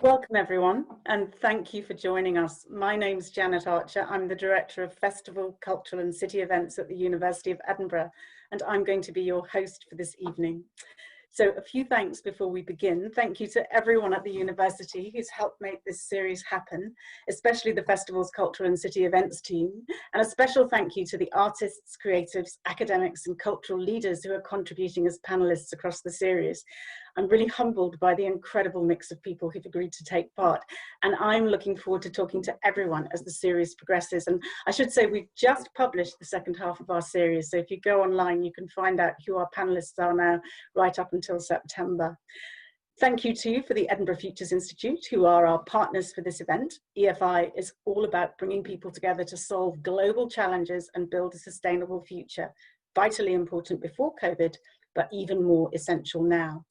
Welcome everyone, and thank you for joining us. My name's Janet Archer. I'm the Director of Festival, Cultural and City Events at the University of Edinburgh, and I'm going to be your host for this evening. So a few thanks before we begin. Thank you to everyone at the university who's helped make this series happen, especially the festival's cultural and city events team. And a special thank you to the artists, creatives, academics and cultural leaders who are contributing as panelists across the series. I'm really humbled by the incredible mix of people who've agreed to take part. And I'm looking forward to talking to everyone as the series progresses. And I should say we've just published the second half of our series. So if you go online, you can find out who our panelists are now right up until September. Thank you too for the Edinburgh Futures Institute, who are our partners for this event. EFI is all about bringing people together to solve global challenges and build a sustainable future. Vitally important before COVID, but even more essential now.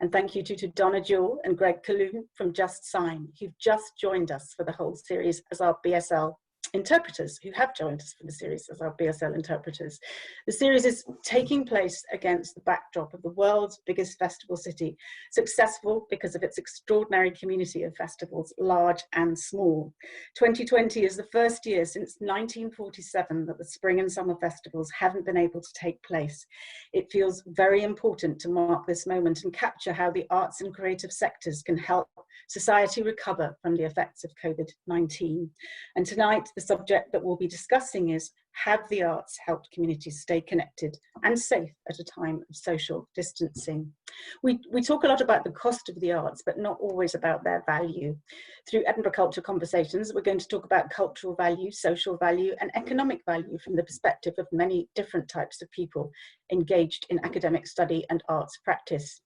And thank you to Donna Jewell and Greg Kalloon from Just Sign, who've just joined us for the whole series as our BSL interpreters, who have joined us for the series as our BSL interpreters. The series is taking place against the backdrop of the world's biggest festival city, successful because of its extraordinary community of festivals, large and small. 2020 is the first year since 1947 that the spring and summer festivals haven't been able to take place. It feels very important to mark this moment and capture how the arts and creative sectors can help society recover from the effects of COVID-19. And tonight, the subject that we'll be discussing is, have the arts helped communities stay connected and safe at a time of social distancing? We talk a lot about the cost of the arts, but not always about their value. Through Edinburgh Culture Conversations, we're going to talk about cultural value, social value, and economic value from the perspective of many different types of people engaged in academic study and arts practice.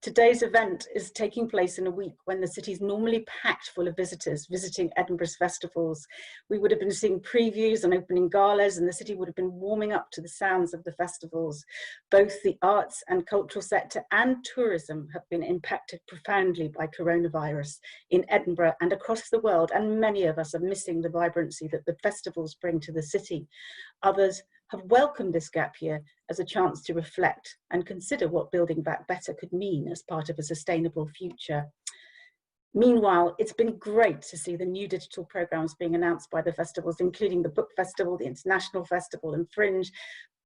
Today's event is taking place in a week when the city's normally packed full of visitors visiting Edinburgh's festivals. We would have been seeing previews and opening galas, and the city would have been warming up to the sounds of the festivals. Both the arts and cultural sector and tourism have been impacted profoundly by coronavirus in Edinburgh and across the world, and many of us are missing the vibrancy that the festivals bring to the city. Others have welcomed this gap year as a chance to reflect and consider what building back better could mean as part of a sustainable future. Meanwhile, it's been great to see the new digital programmes being announced by the festivals, including the Book Festival, the International Festival and Fringe,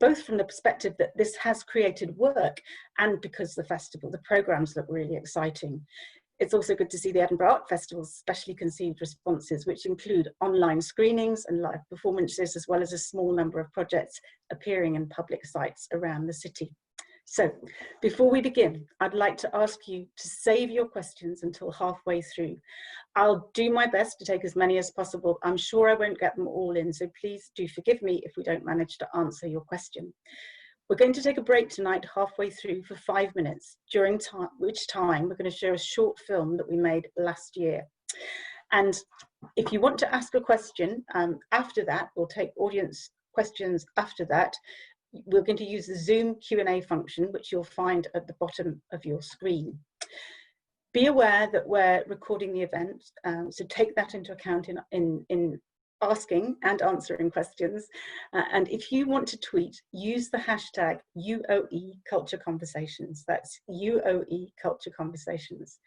both from the perspective that this has created work and because the programmes look really exciting. It's also good to see the Edinburgh Art Festival's specially conceived responses, which include online screenings and live performances, as well as a small number of projects appearing in public sites around the city. So, before we begin, I'd like to ask you to save your questions until halfway through. I'll do my best to take as many as possible. I'm sure I won't get them all in, so please do forgive me if we don't manage to answer your question. We're going to take a break tonight halfway through for 5 minutes, during which time we're going to show a short film that we made last year. And if you want to ask a question after that, we'll take audience questions after that. We're going to use the Zoom Q&A function, which you'll find at the bottom of your screen. Be aware that we're recording the event, so take that into account in asking and answering questions. And if you want to tweet, use the hashtag UOE Culture Conversations. That's UOE Culture Conversations.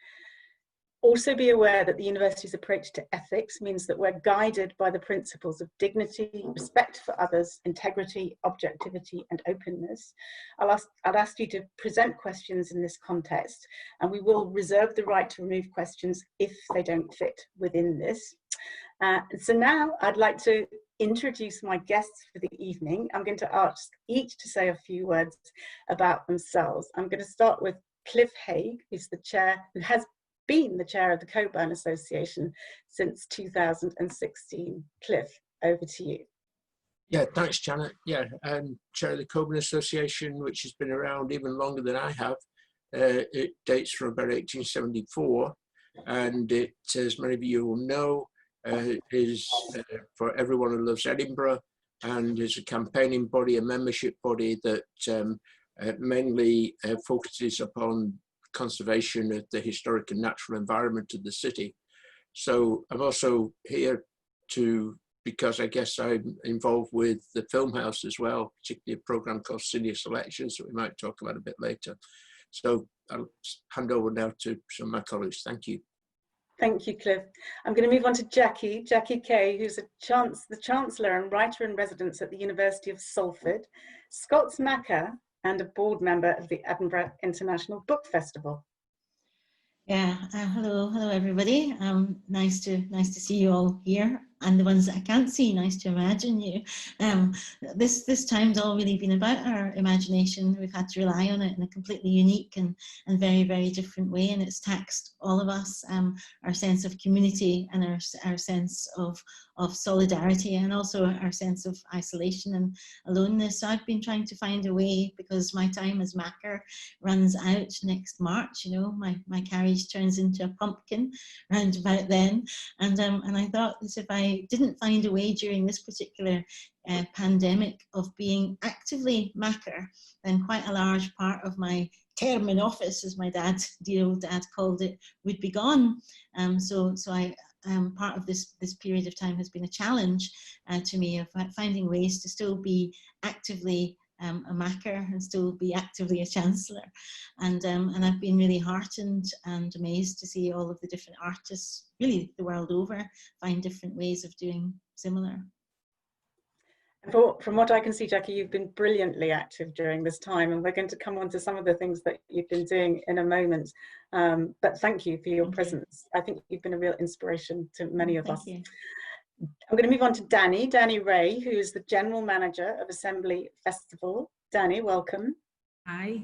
Also be aware that the university's approach to ethics means that we're guided by the principles of dignity, respect for others, integrity, objectivity, and openness. I'd ask you to present questions in this context, and we will reserve the right to remove questions if they don't fit within this. So now I'd like to introduce my guests for the evening. I'm going to ask each to say a few words about themselves. I'm going to start with Cliff Hague, who's the chair, who has been the chair of the Cockburn Association since 2016. Cliff, over to you. Yeah, thanks, Janet. Yeah, I'm chair of the Cockburn Association, which has been around even longer than I have. It dates from about 1874, and it, as many of you will know, is for everyone who loves Edinburgh, and is a campaigning body, a membership body that mainly focuses upon conservation of the historic and natural environment of the city. So I'm also here because I guess I'm involved with the Filmhouse as well, particularly a program called Senior Selections that we might talk about a bit later. So I'll hand over now to some of my colleagues. Thank you. Thank you, Cliff. I'm going to move on to Jackie Kay, who's the Chancellor and Writer in Residence at the University of Salford, Scots Makar, and a board member of the Edinburgh International Book Festival. Yeah, hello everybody. Nice to see you all here, and the ones that I can't see, nice to imagine you. This time's all really been about our imagination. We've had to rely on it in a completely unique and very, very different way, and it's taxed all of us, our sense of community and our sense of solidarity, and also our sense of isolation and aloneness. So I've been trying to find a way, because my time as Makar runs out next March. You know, my carriage turns into a pumpkin round about then, and I thought that if I didn't find a way during this particular pandemic of being actively Makar, then quite a large part of my term in office, as my dear old dad called it, would be gone. So I part of this period of time has been a challenge to me of finding ways to still be actively a Makar and still be actively a Chancellor, and I've been really heartened and amazed to see all of the different artists, really the world over, find different ways of doing similar. From what I can see, Jackie, you've been brilliantly active during this time, and we're going to come on to some of the things that you've been doing in a moment. But thank you for your presence. I think you've been a real inspiration to many of us. Thank you. I'm going to move on to Danny Ray, who is the General Manager of Assembly Festival. Danny, welcome. Hi.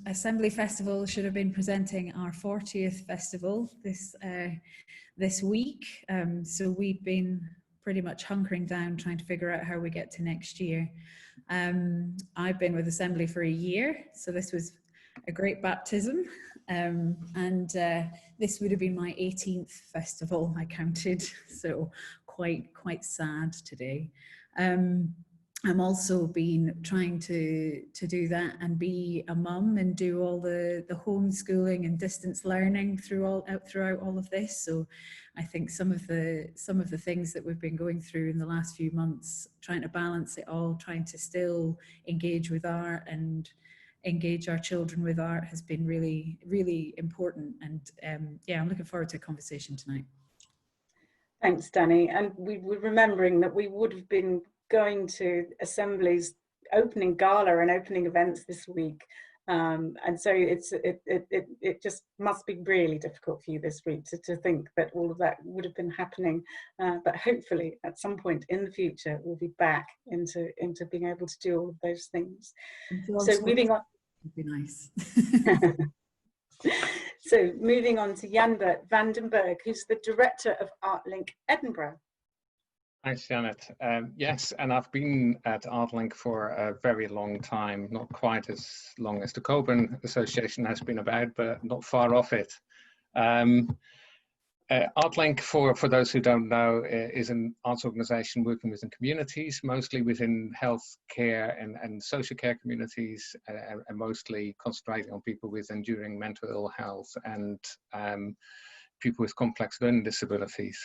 Assembly Festival should have been presenting our 40th festival this week. So we've been pretty much hunkering down trying to figure out how we get to next year. I've been with Assembly for a year, so this was a great baptism. This would have been my 18th festival, I counted, so quite sad today. I'm also been trying to do that and be a mum and do all the homeschooling and distance learning throughout all of this. So I think some of the things that we've been going through in the last few months, trying to balance it all, trying to still engage with art and engage our children with art, has been really, really important. And yeah, I'm looking forward to a conversation tonight. Thanks, Danny. And we were remembering that we would have been going to Assembly's opening gala and opening events this week, and so it just must be really difficult for you this week to think that all of that would have been happening, but hopefully at some point in the future we'll be back into being able to do all of those things. So moving on, would be nice. So moving on to Yandere Vandenberg, who's the Director of ArtLink Edinburgh. Thanks, Janet. Yes, and I've been at ArtLink for a very long time, not quite as long as the Cockburn Association has been about, but not far off it. ArtLink, for those who don't know, is an arts organisation working within communities, mostly within health care and social care communities, and mostly concentrating on people with enduring mental ill health and people with complex learning disabilities.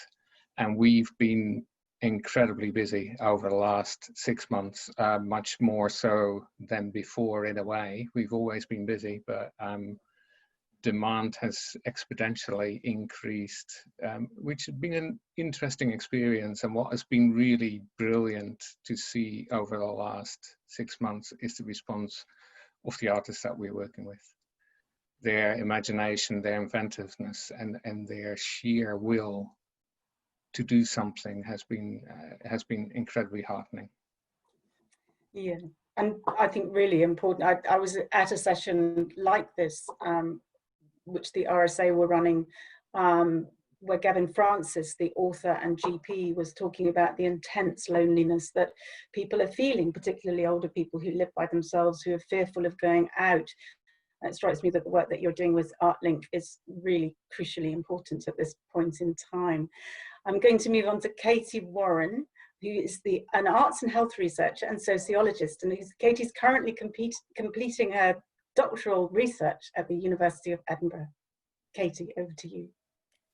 And we've been incredibly busy over the last 6 months, much more so than before in a way. We've always been busy, but demand has exponentially increased, which has been an interesting experience. And what has been really brilliant to see over the last 6 months is the response of the artists that we're working with. Their imagination, their inventiveness, and their sheer will to do something has been incredibly heartening. Yeah, and I think really important. I was at a session like this, which the RSA were running, where Gavin Francis, the author and GP, was talking about the intense loneliness that people are feeling, particularly older people who live by themselves, who are fearful of going out. It strikes me that the work that you're doing with ArtLink is really crucially important at this point in time. I'm going to move on to Katie Warren, who is an arts and health researcher and sociologist, and Katie's currently completing her doctoral research at the University of Edinburgh. Katie, over to you.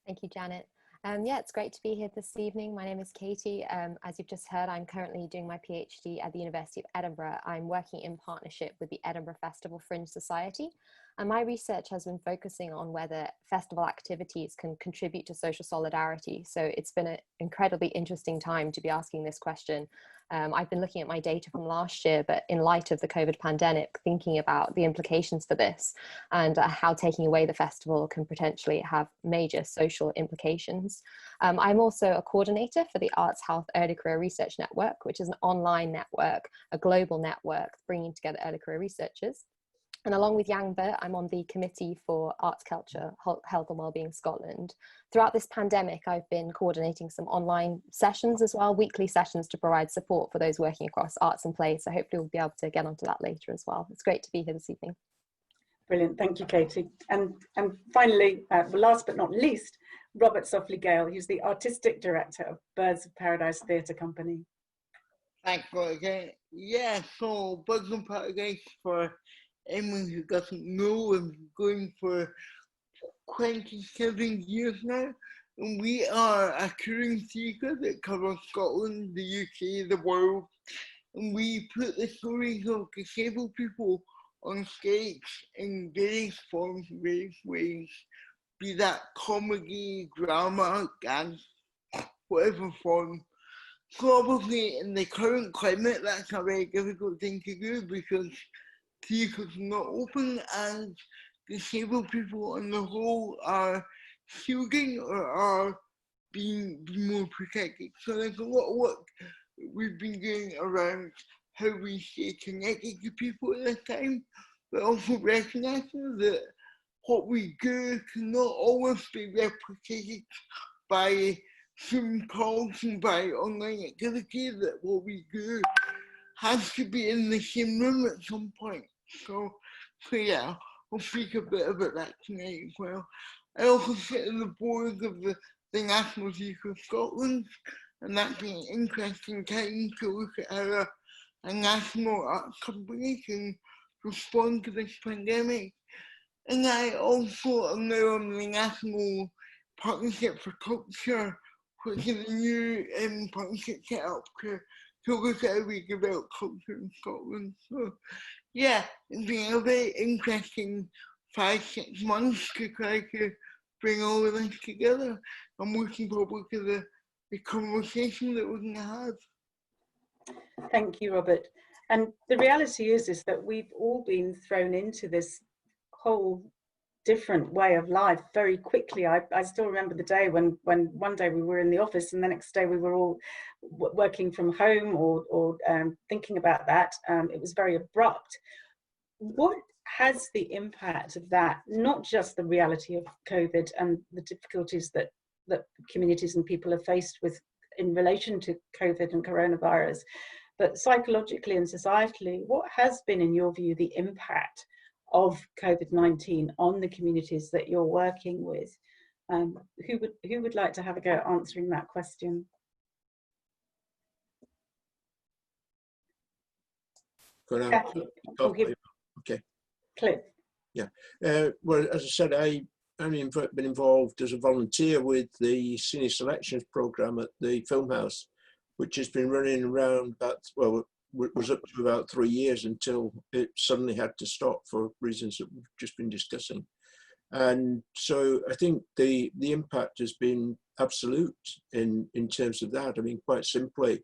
Thank you, Janet. Yeah, it's great to be here this evening. My name is Katie. As you've just heard, I'm currently doing my PhD at the University of Edinburgh. I'm working in partnership with the Edinburgh Festival Fringe Society. And my research has been focusing on whether festival activities can contribute to social solidarity. So it's been an incredibly interesting time to be asking this question. I've been looking at my data from last year, but in light of the COVID pandemic, thinking about the implications for this and how taking away the festival can potentially have major social implications. I'm also a coordinator for the Arts Health Early Career Research Network, which is an online network, a global network bringing together early career researchers. And along with Yandere, I'm on the Committee for Arts, Culture, Health and Wellbeing Scotland. Throughout this pandemic, I've been coordinating some online sessions as well, weekly sessions to provide support for those working across arts and play. So hopefully we'll be able to get onto that later as well. It's great to be here this evening. Brilliant, thank you, Katie. And finally, last but not least, Robert Softly-Gale, who's the Artistic Director of Birds of Paradise Theatre Company. Thanks, again. Yeah, so Birds of Paradise, for anyone who doesn't know, I'm going for 27 years now, and we are a touring theatre that covers Scotland, the UK, the world, and we put the stories of disabled people on stage in various forms, various ways, be that comedy, drama, dance, whatever form. So obviously in the current climate, that's a very difficult thing to do because theatres are not open and disabled people on the whole are shielding or are being more protected. So there's a lot of work we've been doing around how we stay connected to people at this time, but also recognizing that what we do cannot always be replicated by Zoom calls and by online activity, that what we do has to be in the same room at some point. So yeah, I'll speak a bit about that tonight as well. I also sit on the board of the National Theatre of Scotland, and that's been an interesting time to look at how a national arts company can respond to this pandemic. And I also am now on the National Partnership for Culture, which is a new partnership set up to look at how we develop culture in Scotland. So yeah, it's been a very interesting 5-6 months to try to bring all of this together. I'm looking forward to the conversation that we're going to have. Thank you, Robert. And the reality is that we've all been thrown into this whole different way of life very quickly. I still remember the day when one day we were in the office and the next day we were all working from home or thinking about that. It was very abrupt. What has the impact of that, not just the reality of COVID and the difficulties that communities and people are faced with in relation to COVID and coronavirus, but psychologically and societally, what has been, in your view, the impact of COVID-19 on the communities that you're working with? Who would like to have a go at answering that question? Kathy, okay. Cliff. Yeah. Well, as I said, I've been involved as a volunteer with the senior selections program at the Filmhouse, which has been running around was up to about 3 years until it suddenly had to stop for reasons that we've just been discussing. And so I think the impact has been absolute in terms of that. I mean, quite simply,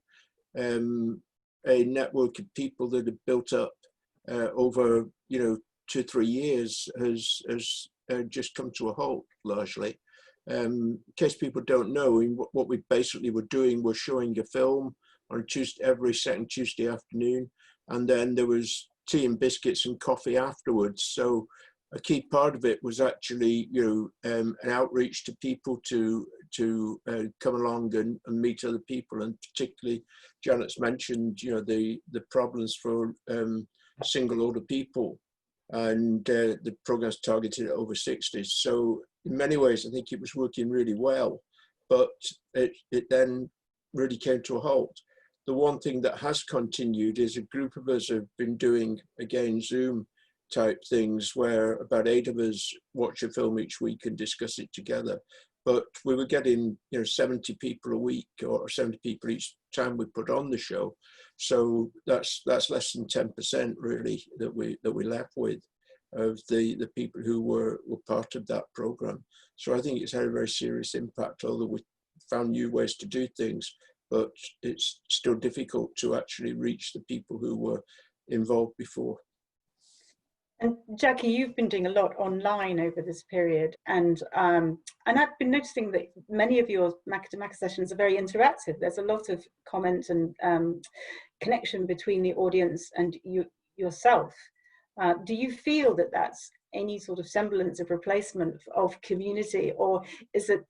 a network of people that have built up over 2-3 years has just come to a halt largely. In case people don't know, what we basically were doing was showing a film on every second Tuesday afternoon, and then there was tea and biscuits and coffee afterwards. So a key part of it was actually an outreach to people to come along and meet other people, and particularly Janet's mentioned the problems for single older people, and the program's targeted at over 60s. So in many ways I think it was working really well, but it then really came to a halt. The one thing that has continued is a group of us have been doing, again, Zoom type things where about 8 of us watch a film each week and discuss it together. But we were getting 70 people a week, or 70 people each time we put on the show. So that's less than 10% really that we left with. of the people who were part of that program. So I think it's had a very serious impact, although we found new ways to do things, but it's still difficult to actually reach the people who were involved before. And Jackie, you've been doing a lot online over this period, and I've been noticing that many of your Makar to Makar sessions are very interactive. There's a lot of comment and connection between the audience and yourself. Do you feel that that's any sort of semblance of replacement of community, or is it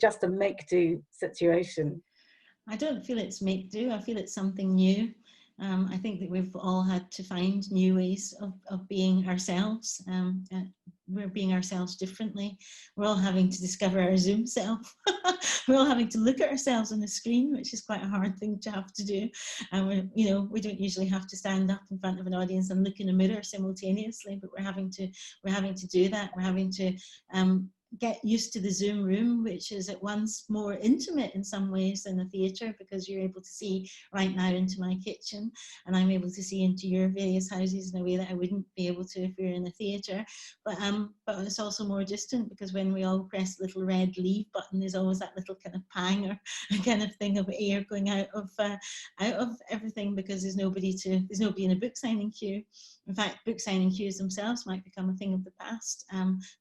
just a make-do situation? I don't feel it's make-do. I feel it's something new. I think that we've all had to find new ways of being ourselves. We're being ourselves differently. We're all having to discover our Zoom self. We're all having to look at ourselves on the screen, which is quite a hard thing to have to do. And we don't usually have to stand up in front of an audience and look in a mirror simultaneously, but we're having to do that. We're having to get used to the Zoom room, which is at once more intimate in some ways than a theatre, because you're able to see right now into my kitchen, and I'm able to see into your various houses in a way that I wouldn't be able to if we were in a theatre. But it's also more distant, because when we all press the little red leave button, there's always that little kind of pang or a kind of thing of air going out of everything, because there's nobody in a book signing queue. In fact, book signing queues themselves might become a thing of the past.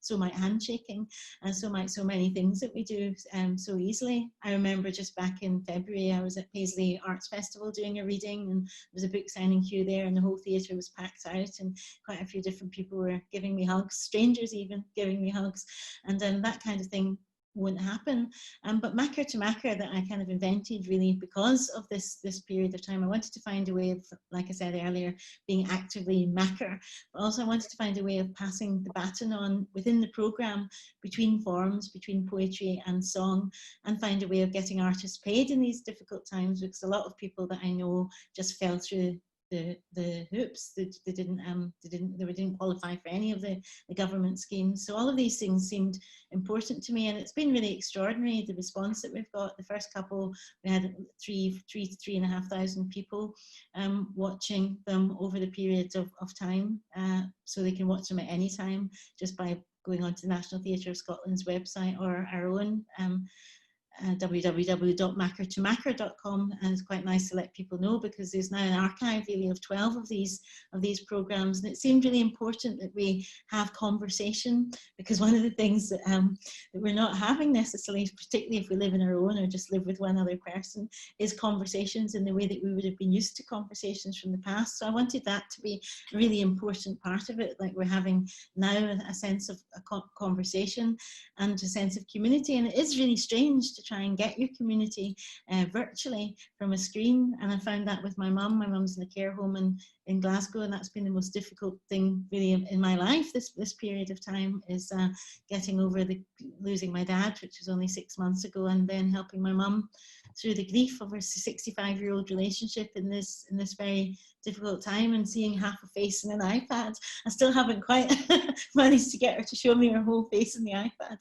So might handshaking. And so many things that we do so easily. I remember just back in February, I was at Paisley Arts Festival doing a reading, and there was a book signing queue there, and the whole theatre was packed out, and quite a few different people were giving me hugs, strangers even giving me hugs, and that kind of thing wouldn't happen. But Makar to Makar, that I kind of invented really because of this period of time. I wanted to find a way of, like I said earlier, being actively Makar, but also I wanted to find a way of passing the baton on within the programme between forms, between poetry and song, and find a way of getting artists paid in these difficult times, because a lot of people that I know just fell through the hoops. They didn't qualify for any of the government schemes. So all of these things seemed important to me, and it's been really extraordinary, the response that we've got. The first couple, we had 3,500 people watching them over the periods of time, so they can watch them at any time just by going onto the National Theatre of Scotland's website or our own www.makartomakar.com, and it's quite nice to let people know, because there's now an archive really of 12 of these programs, and it seemed really important that we have conversation, because one of the things that we're not having necessarily, particularly if we live on our own or just live with one other person, is conversations in the way that we would have been used to conversations from the past. So I wanted that to be a really important part of it, like we're having now a sense of a conversation and a sense of community. And it is really strange to try and get your community virtually from a screen, and I found that with my mum. My mum's in a care home in Glasgow, and that's been the most difficult thing really in my life this period of time, is getting over losing my dad, which was only 6 months ago, and then helping my mum through the grief of her 65-year-old relationship in this very difficult time, and seeing half a face in an iPad. I still haven't quite managed to get her to show me her whole face in the iPad,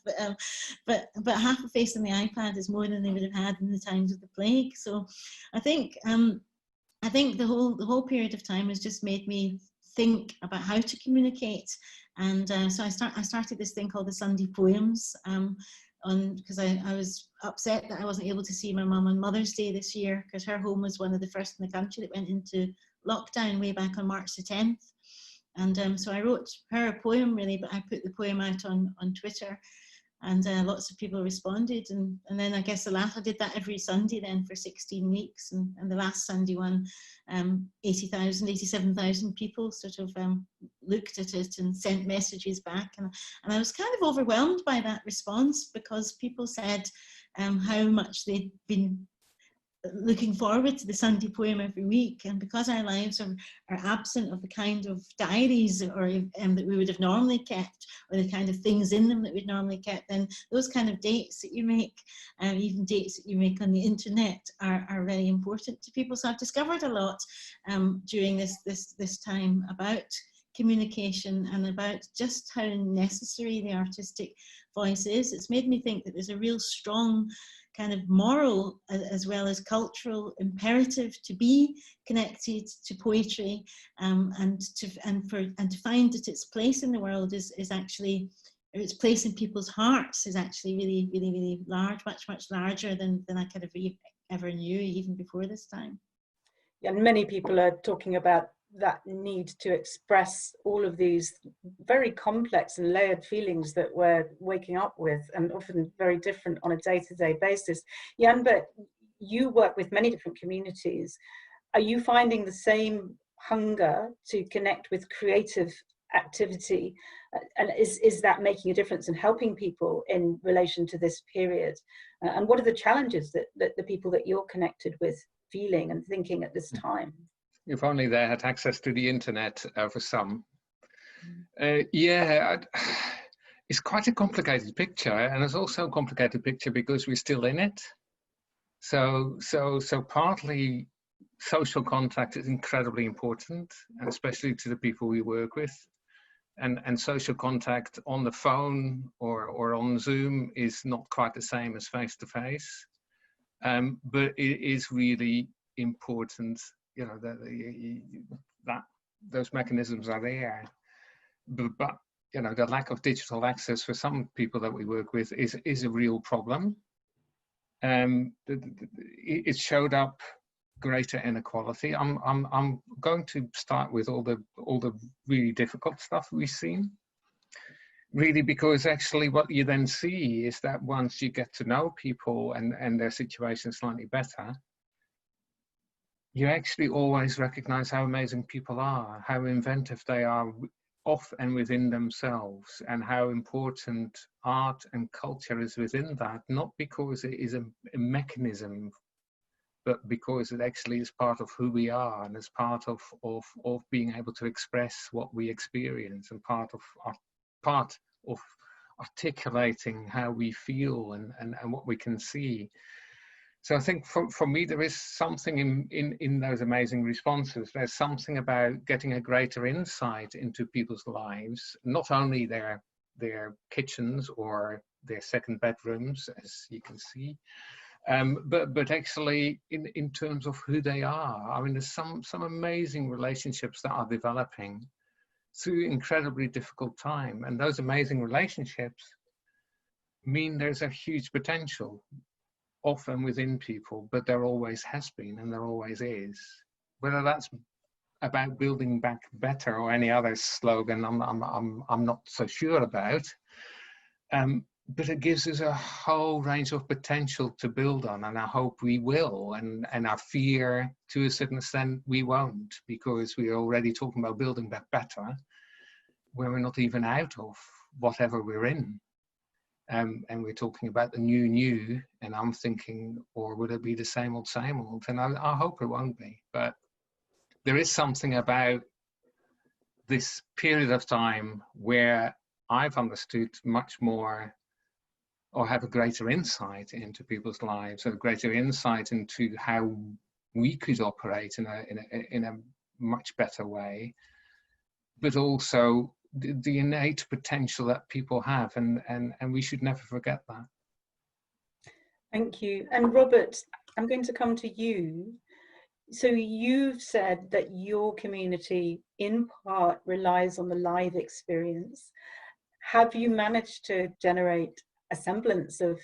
but half a face in the iPad is more than they would have had in the times of the plague. So I think the whole period of time has just made me think about how to communicate, and so I started this thing called the Sunday Poems, because I was upset that I wasn't able to see my mum on Mother's Day this year, because her home was one of the first in the country that went into lockdown way back on March the 10th. And so I wrote her a poem really, but I put the poem out on Twitter, and lots of people responded. And then I guess I did that every Sunday then for 16 weeks. And the last Sunday one, 87,000 people sort of looked at it and sent messages back. And I was kind of overwhelmed by that response, because people said how much they'd been looking forward to the Sunday poem every week, and because our lives are absent of the kind of diaries or that we would have normally kept, or the kind of things in them that we'd normally kept, then those kind of dates that you make, even dates that you make on the internet, are very important to people. So I've discovered a lot during this time about communication and about just how necessary the artistic voice is. It's made me think that there's a real strong kind of moral as well as cultural imperative to be connected to poetry, and to find that its place in the world is actually, or its place in people's hearts is actually really, really, really large, much larger than I could have ever knew even before this time. And many people are talking about that need to express all of these very complex and layered feelings that we're waking up with, and often very different on a day-to-day basis. Yandere, you work with many different communities. Are you finding the same hunger to connect with creative activity? And is that making a difference in helping people in relation to this period? And what are the challenges that the people that you're connected with feeling and thinking at this time? If only they had access to the internet for some. Yeah, it's quite a complicated picture, and it's also a complicated picture because we're still in it. So partly social contact is incredibly important, and especially to the people we work with. And social contact on the phone or on Zoom is not quite the same as face-to-face. But it is really important, you know, that those mechanisms are there. But you know, the lack of digital access for some people that we work with is a real problem. It showed up greater inequality. I'm going to start with all the really difficult stuff we've seen. Really, because actually what you then see is that once you get to know people and their situation slightly better, you actually always recognize how amazing people are, how inventive they are off and within themselves, and how important art and culture is within that, not because it is a mechanism, but because it actually is part of who we are, and is part of being able to express what we experience, and part of articulating how we feel and what we can see. So I think for me, there is something in those amazing responses. There's something about getting a greater insight into people's lives, not only their kitchens or their second bedrooms, as you can see, but actually in terms of who they are. I mean, there's some amazing relationships that are developing through incredibly difficult time, and those amazing relationships mean there's a huge potential often within people, but there always has been and there always is. Whether that's about building back better or any other slogan, I'm not so sure about. But it gives us a whole range of potential to build on, and I hope we will. And I fear, to a certain extent, we won't, because we're already talking about building back better, where we're not even out of whatever we're in. And we're talking about the new, and I'm thinking, or would it be the same old? And I hope it won't be. But there is something about this period of time where I've understood much more, or have a greater insight into people's lives, a greater insight into how we could operate in a much better way, but also the innate potential that people have, and we should never forget that. Thank you. And Robert, I'm going to come to you. So you've said that your community in part relies on the live experience. Have you managed to generate a semblance of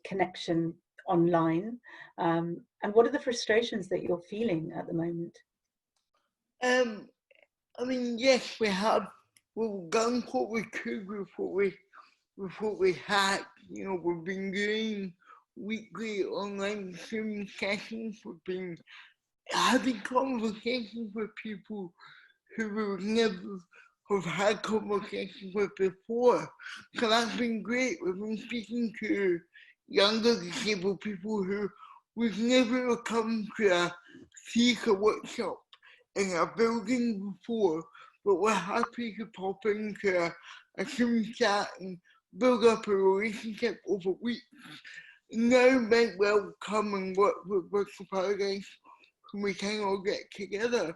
connection online? And what are the frustrations that you're feeling at the moment? I mean, yes, we have. We've done what we could with what we had. You know, we've been doing weekly online Zoom sessions. We've been having conversations with people who we would never have had conversations with before. So that's been great. We've been speaking to younger disabled people who we've never come to a theatre workshop in a building before, but we're happy to pop into a Zoom chat and build up a relationship over weeks. Now might well come and work with Virtual Paradise when we can all get together.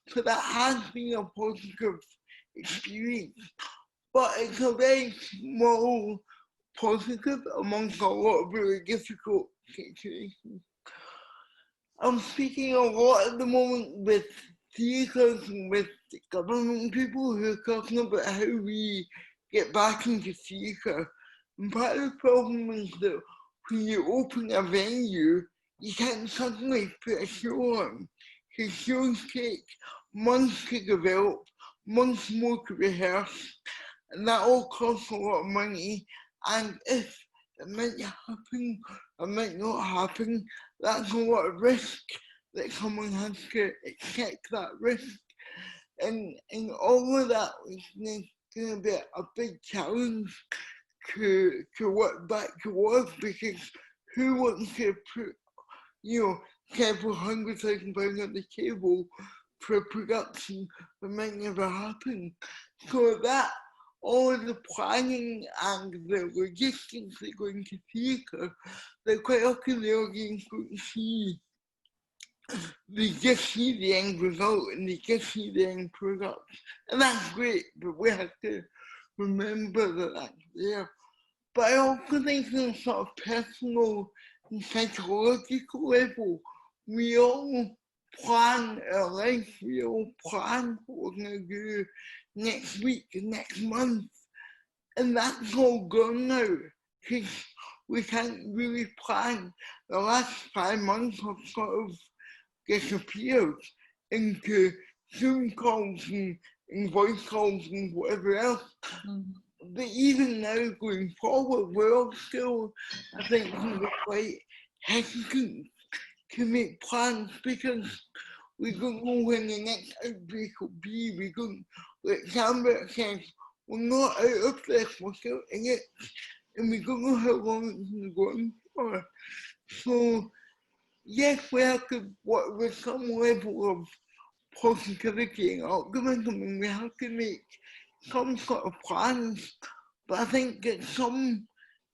So that has been a positive experience, but it's a very small positive amongst a lot of really difficult situation. I'm speaking a lot at the moment with theatres and with government people who are talking about how we get back into theatre. And part of the problem is that when you open a venue, you can't suddenly put a show on. Because shows take months to develop, months more to rehearse, and that all costs a lot of money. And if it might happen or might not happen, that's a lot of risk that someone has to accept that risk. And all of that is going to be a big challenge to work back towards, because who wants to put, several £100,000 on the table for a production that might never happen? So that all of the planning and the logistics that go into theatre, that quite often the audience don't see. They just see the end result and they just see the end product. And that's great, but we have to remember that that's there. But I also think on a sort of personal and psychological level, we all plan our life, we all plan what we're going to do next week and next month. And that's all gone now, because we can't really plan. The last 5 months have sort of disappeared into Zoom calls and voice calls and whatever else. But even now going forward, we're all still, I think, quite hesitant to make plans, because we don't know when the next outbreak will be. We don't, like Lambert says, we're not out of this, we're still in it, and we don't know how long it's going to go on for. So, yes, we have to work with some level of positivity and optimism, and we have to make some sort of plans. But I think at some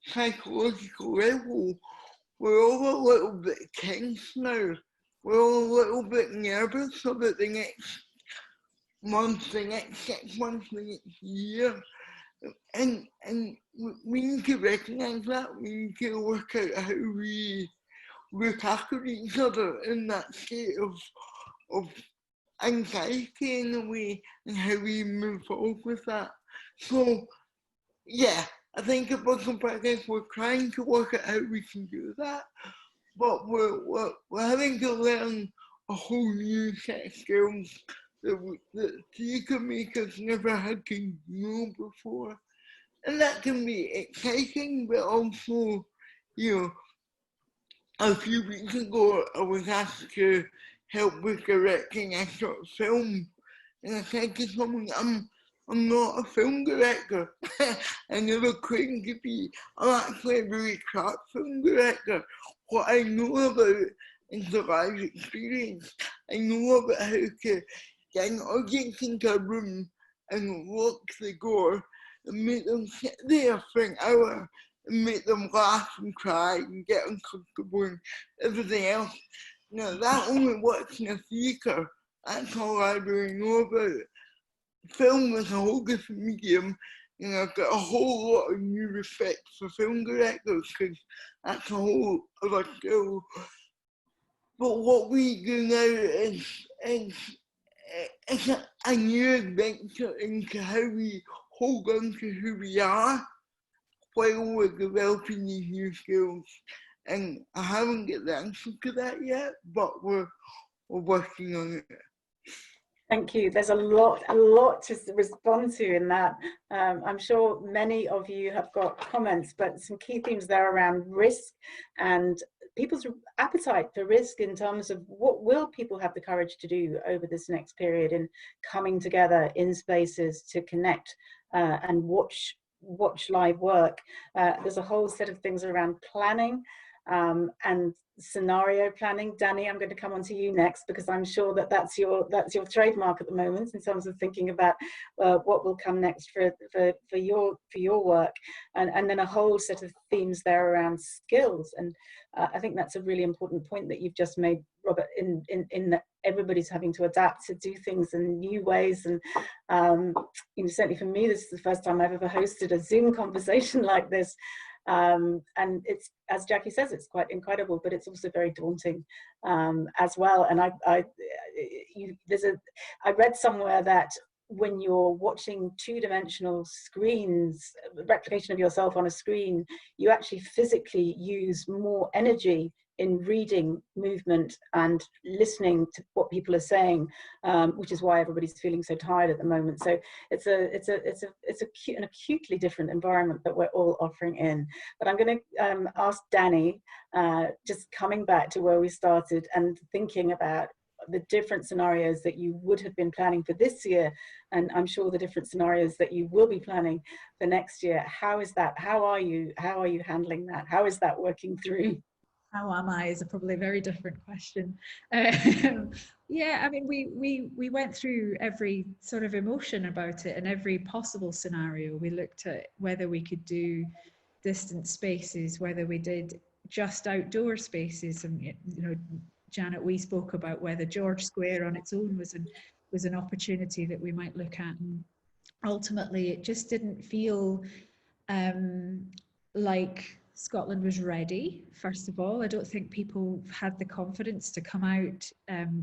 psychological level, we're all a little bit tense now. We're all a little bit nervous about the next month, the next 6 months, the next year. And we need to recognise that. We need to work out how we look after each other in that state of anxiety in a way, and how we move forward with that. So, yeah, I think at Books and Practice we're trying to work out how we can do that, but we're having to learn a whole new set of skills that theatre makers never had to know before. And that can be exciting, but also, a few weeks ago I was asked to help with directing a short film, and I said to someone, I'm not a film director. I never claimed to be. I'm actually a really crap film director. What I know about is the live experience. I know about how to get an audience into a room and lock the door and make them sit there for an hour and make them laugh and cry and get uncomfortable and everything else. Now that only works in a theatre. That's all I really know about it. Film is a whole different medium, and I've got a whole lot of new respect for film directors, because that's a whole other skill. But what we do now is a new adventure into how we hold on to who we are while we're developing these new skills. And I haven't got the answer to that yet, but we're working on it. Thank you. There's a lot to respond to in that. I'm sure many of you have got comments, but some key themes there around risk and people's appetite for risk in terms of what will people have the courage to do over this next period in coming together in spaces to connect and watch live work. There's a whole set of things around planning and scenario planning. Danny, I'm going to come on to you next, because I'm sure that's your trademark at the moment in terms of thinking about what will come next for your work, and then a whole set of themes there around skills. And I think that's a really important point that you've just made, Robert, in that everybody's having to adapt to do things in new ways. And certainly for me, this is the first time I've ever hosted a Zoom conversation like this. And it's, as Jackie says, it's quite incredible, but it's also very daunting as well. And I read somewhere that when you're watching two-dimensional screens, replication of yourself on a screen, you actually physically use more energy in reading movement and listening to what people are saying, which is why everybody's feeling so tired at the moment. So it's an acutely different environment that we're all offering in. But I'm going to ask Danny, just coming back to where we started and thinking about the different scenarios that you would have been planning for this year, and I'm sure the different scenarios that you will be planning for next year. How is that? How are you handling that? How is that working through? How am I is probably a very different question. Yeah, I mean, we went through every sort of emotion about it and every possible scenario. We looked at whether we could do distant spaces, whether we did just outdoor spaces, and you know, Janet, we spoke about whether George Square on its own was an opportunity that we might look at, and ultimately it just didn't feel like Scotland was ready. First of all, I don't think people had the confidence to come out.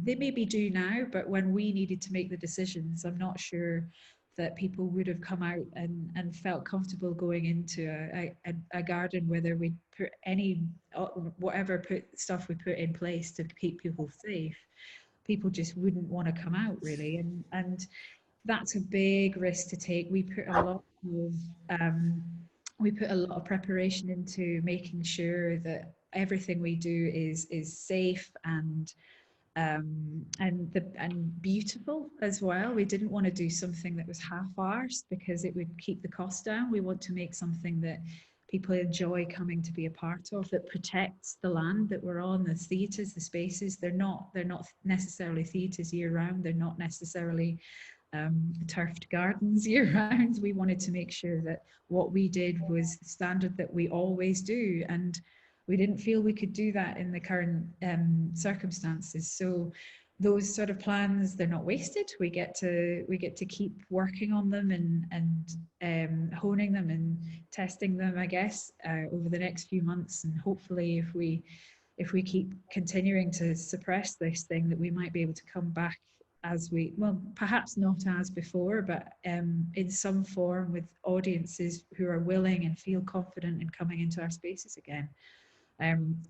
They maybe do now, but when we needed to make the decisions, I'm not sure that people would have come out and felt comfortable going into a garden, whether we put whatever stuff we put in place to keep people safe. People just wouldn't want to come out, really, and that's a big risk to take. We put a lot of preparation into making sure that everything we do is safe and beautiful as well. We didn't want to do something that was half-arsed because it would keep the cost down. We want to make something that people enjoy coming to be a part of, that protects the land that we're on, the theatres, the spaces. They're not necessarily theatres year-round. They're not necessarily turfed gardens year-round. We wanted to make sure that what we did was the standard that we always do, and we didn't feel we could do that in the current circumstances. So those sort of plans, they're not wasted. We get to keep working on them and honing them and testing them, I guess, over the next few months. And hopefully, if we keep continuing to suppress this thing, that we might be able to come back as perhaps not as before, but in some form with audiences who are willing and feel confident in coming into our spaces again.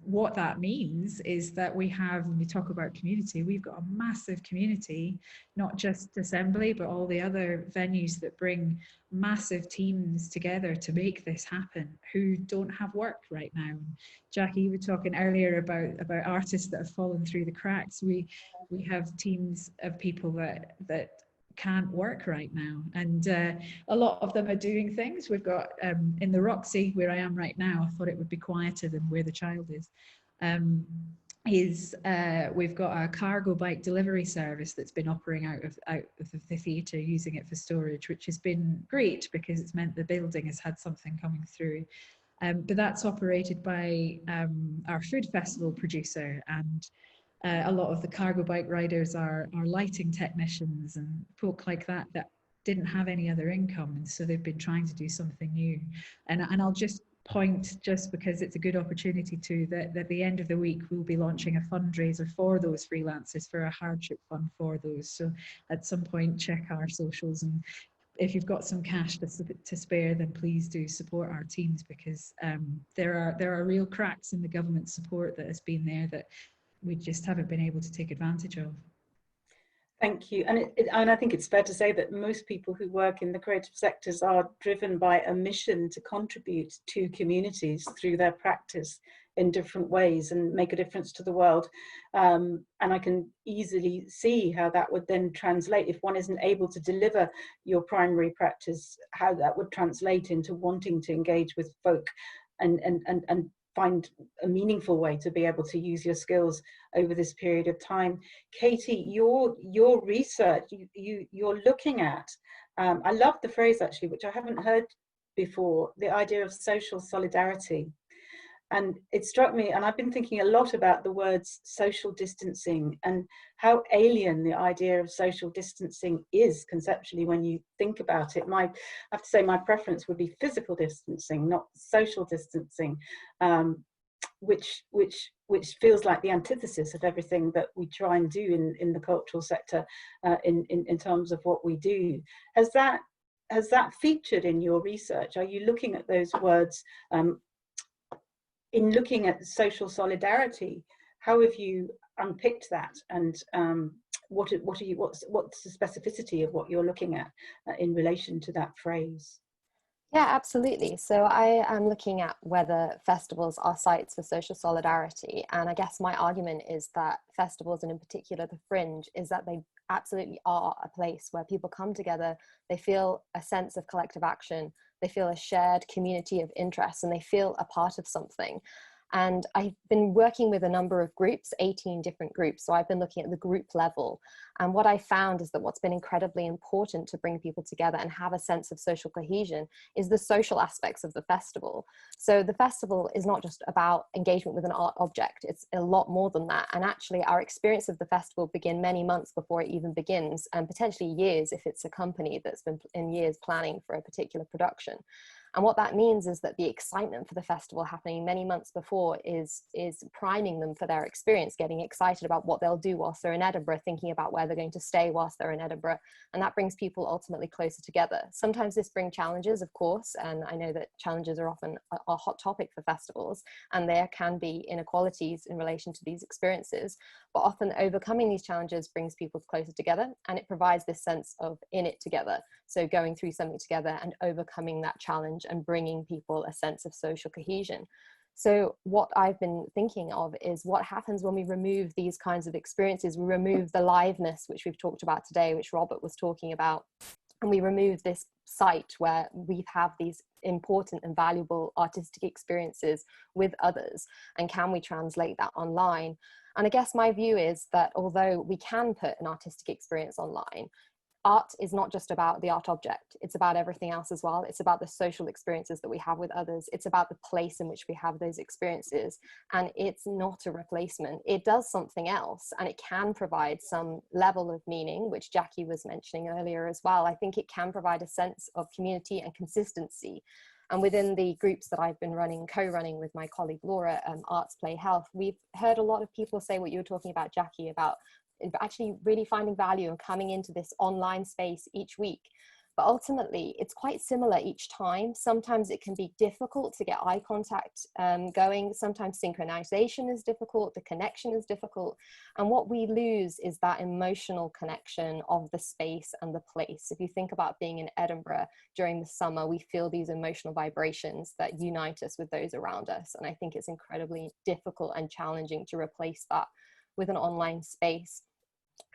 What that means is that we have, when we talk about community, we've got a massive community, not just Assembly, but all the other venues that bring massive teams together to make this happen, who don't have work right now. Jackie, you were talking earlier about artists that have fallen through the cracks. We have teams of people that can't work right now, and a lot of them are doing things. We've got in the Roxy, where I am right now, I thought it would be quieter than where the child is, we've got a cargo bike delivery service that's been operating out of the theatre, using it for storage, which has been great because it's meant the building has had something coming through. But that's operated by our food festival producer, and a lot of the cargo bike riders are lighting technicians and folk like that didn't have any other income, and so they've been trying to do something new. And I'll just point, just because it's a good opportunity to, that at the end of the week we'll be launching a fundraiser for those freelancers, for a hardship fund for those. So at some point, check our socials, and if you've got some cash to spare, then please do support our teams, because there are real cracks in the government support that has been there that we just haven't been able to take advantage of. Thank you. And I think it's fair to say that most people who work in the creative sectors are driven by a mission to contribute to communities through their practice in different ways and make a difference to the world. And I can easily see how that would then translate, if one isn't able to deliver your primary practice, how that would translate into wanting to engage with folk and find a meaningful way to be able to use your skills over this period of time. Katie, your research, you're looking at, I love the phrase actually, which I haven't heard before, the idea of social solidarity. And it struck me, and I've been thinking a lot about the words social distancing and how alien the idea of social distancing is conceptually when you think about it. I have to say my preference would be physical distancing, not social distancing, which feels like the antithesis of everything that we try and do in the cultural sector in terms of what we do. Has that featured in your research? Are you looking at those words in looking at social solidarity? How have you unpicked that, and what's the specificity of what you're looking at in relation to that phrase? Yeah, absolutely. So I am looking at whether festivals are sites for social solidarity. And I guess my argument is that festivals, and in particular the Fringe, is that they absolutely are a place where people come together, they feel a sense of collective action, they feel a shared community of interests, and they feel a part of something. And I've been working with a number of groups, 18 different groups. So I've been looking at the group level. And what I found is that what's been incredibly important to bring people together and have a sense of social cohesion is the social aspects of the festival. So the festival is not just about engagement with an art object, it's a lot more than that. And actually our experience of the festival begin many months before it even begins, and potentially years if it's a company that's been in years planning for a particular production. And what that means is that the excitement for the festival happening many months before is priming them for their experience, getting excited about what they'll do whilst they're in Edinburgh, thinking about where they're going to stay whilst they're in Edinburgh. And that brings people ultimately closer together. Sometimes this brings challenges, of course, and I know that challenges are often a hot topic for festivals, and there can be inequalities in relation to these experiences. But often overcoming these challenges brings people closer together, and it provides this sense of in it together. So going through something together and overcoming that challenge and bringing people a sense of social cohesion. So what I've been thinking of is what happens when we remove these kinds of experiences. We remove the liveness, which we've talked about today, which Robert was talking about, and we remove this site where we have these important and valuable artistic experiences with others, and can we translate that online? And I guess my view is that although we can put an artistic experience online, art is not just about the art object, it's about everything else as well. It's about the social experiences that we have with others. It's about the place in which we have those experiences. And it's not a replacement. It does something else, and it can provide some level of meaning, which Jackie was mentioning earlier as well. I think it can provide a sense of community and consistency. And within the groups that I've been running, co-running with my colleague Laura, Arts, Play, Health, we've heard a lot of people say what you were talking about, Jackie, about actually really finding value and coming into this online space each week. But ultimately, it's quite similar each time. Sometimes it can be difficult to get eye contact going. Sometimes synchronization is difficult, the connection is difficult. And what we lose is that emotional connection of the space and the place. If you think about being in Edinburgh during the summer, we feel these emotional vibrations that unite us with those around us. And I think it's incredibly difficult and challenging to replace that with an online space.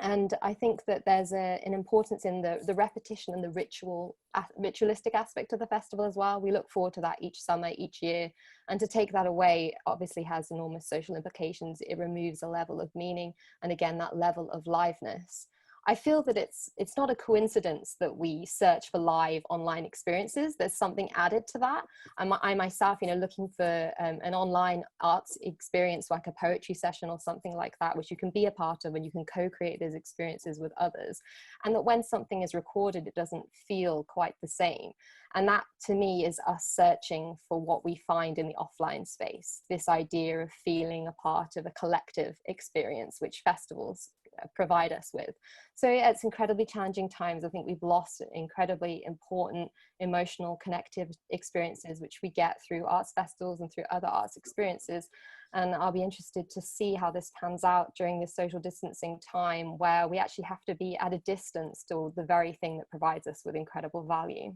And I think that there's an importance in the repetition and the ritualistic aspect of the festival as well. We look forward to that each summer, each year, and to take that away obviously has enormous social implications. It removes a level of meaning, and again, that level of liveness. I feel that it's not a coincidence that we search for live online experiences. There's something added to that. I myself, looking for an online arts experience, like a poetry session or something like that, which you can be a part of and you can co-create those experiences with others. And that when something is recorded, it doesn't feel quite the same. And that, to me, is us searching for what we find in the offline space, this idea of feeling a part of a collective experience, which festivals provide us with. So yeah, it's incredibly challenging times. I think we've lost incredibly important emotional connective experiences which we get through arts festivals and through other arts experiences. And I'll be interested to see how this pans out during this social distancing time, where we actually have to be at a distance to the very thing that provides us with incredible value.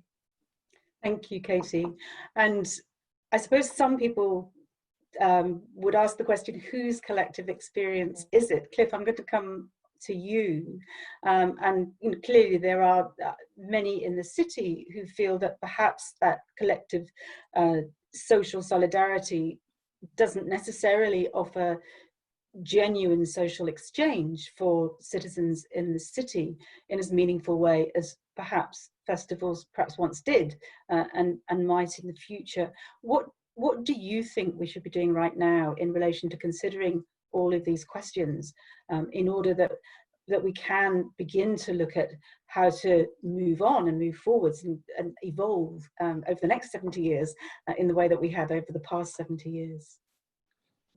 Thank you, Katie. And I suppose some people would ask the question, whose collective experience is it? Cliff, I'm going to come to you. And clearly there are many in the city who feel that perhaps that collective social solidarity doesn't necessarily offer genuine social exchange for citizens in the city in as meaningful way as perhaps festivals once did and might in the future. what do you think we should be doing right now in relation to considering all of these questions, in order that we can begin to look at how to move on and move forwards and evolve over the next 70 years in the way that we have over the past 70 years?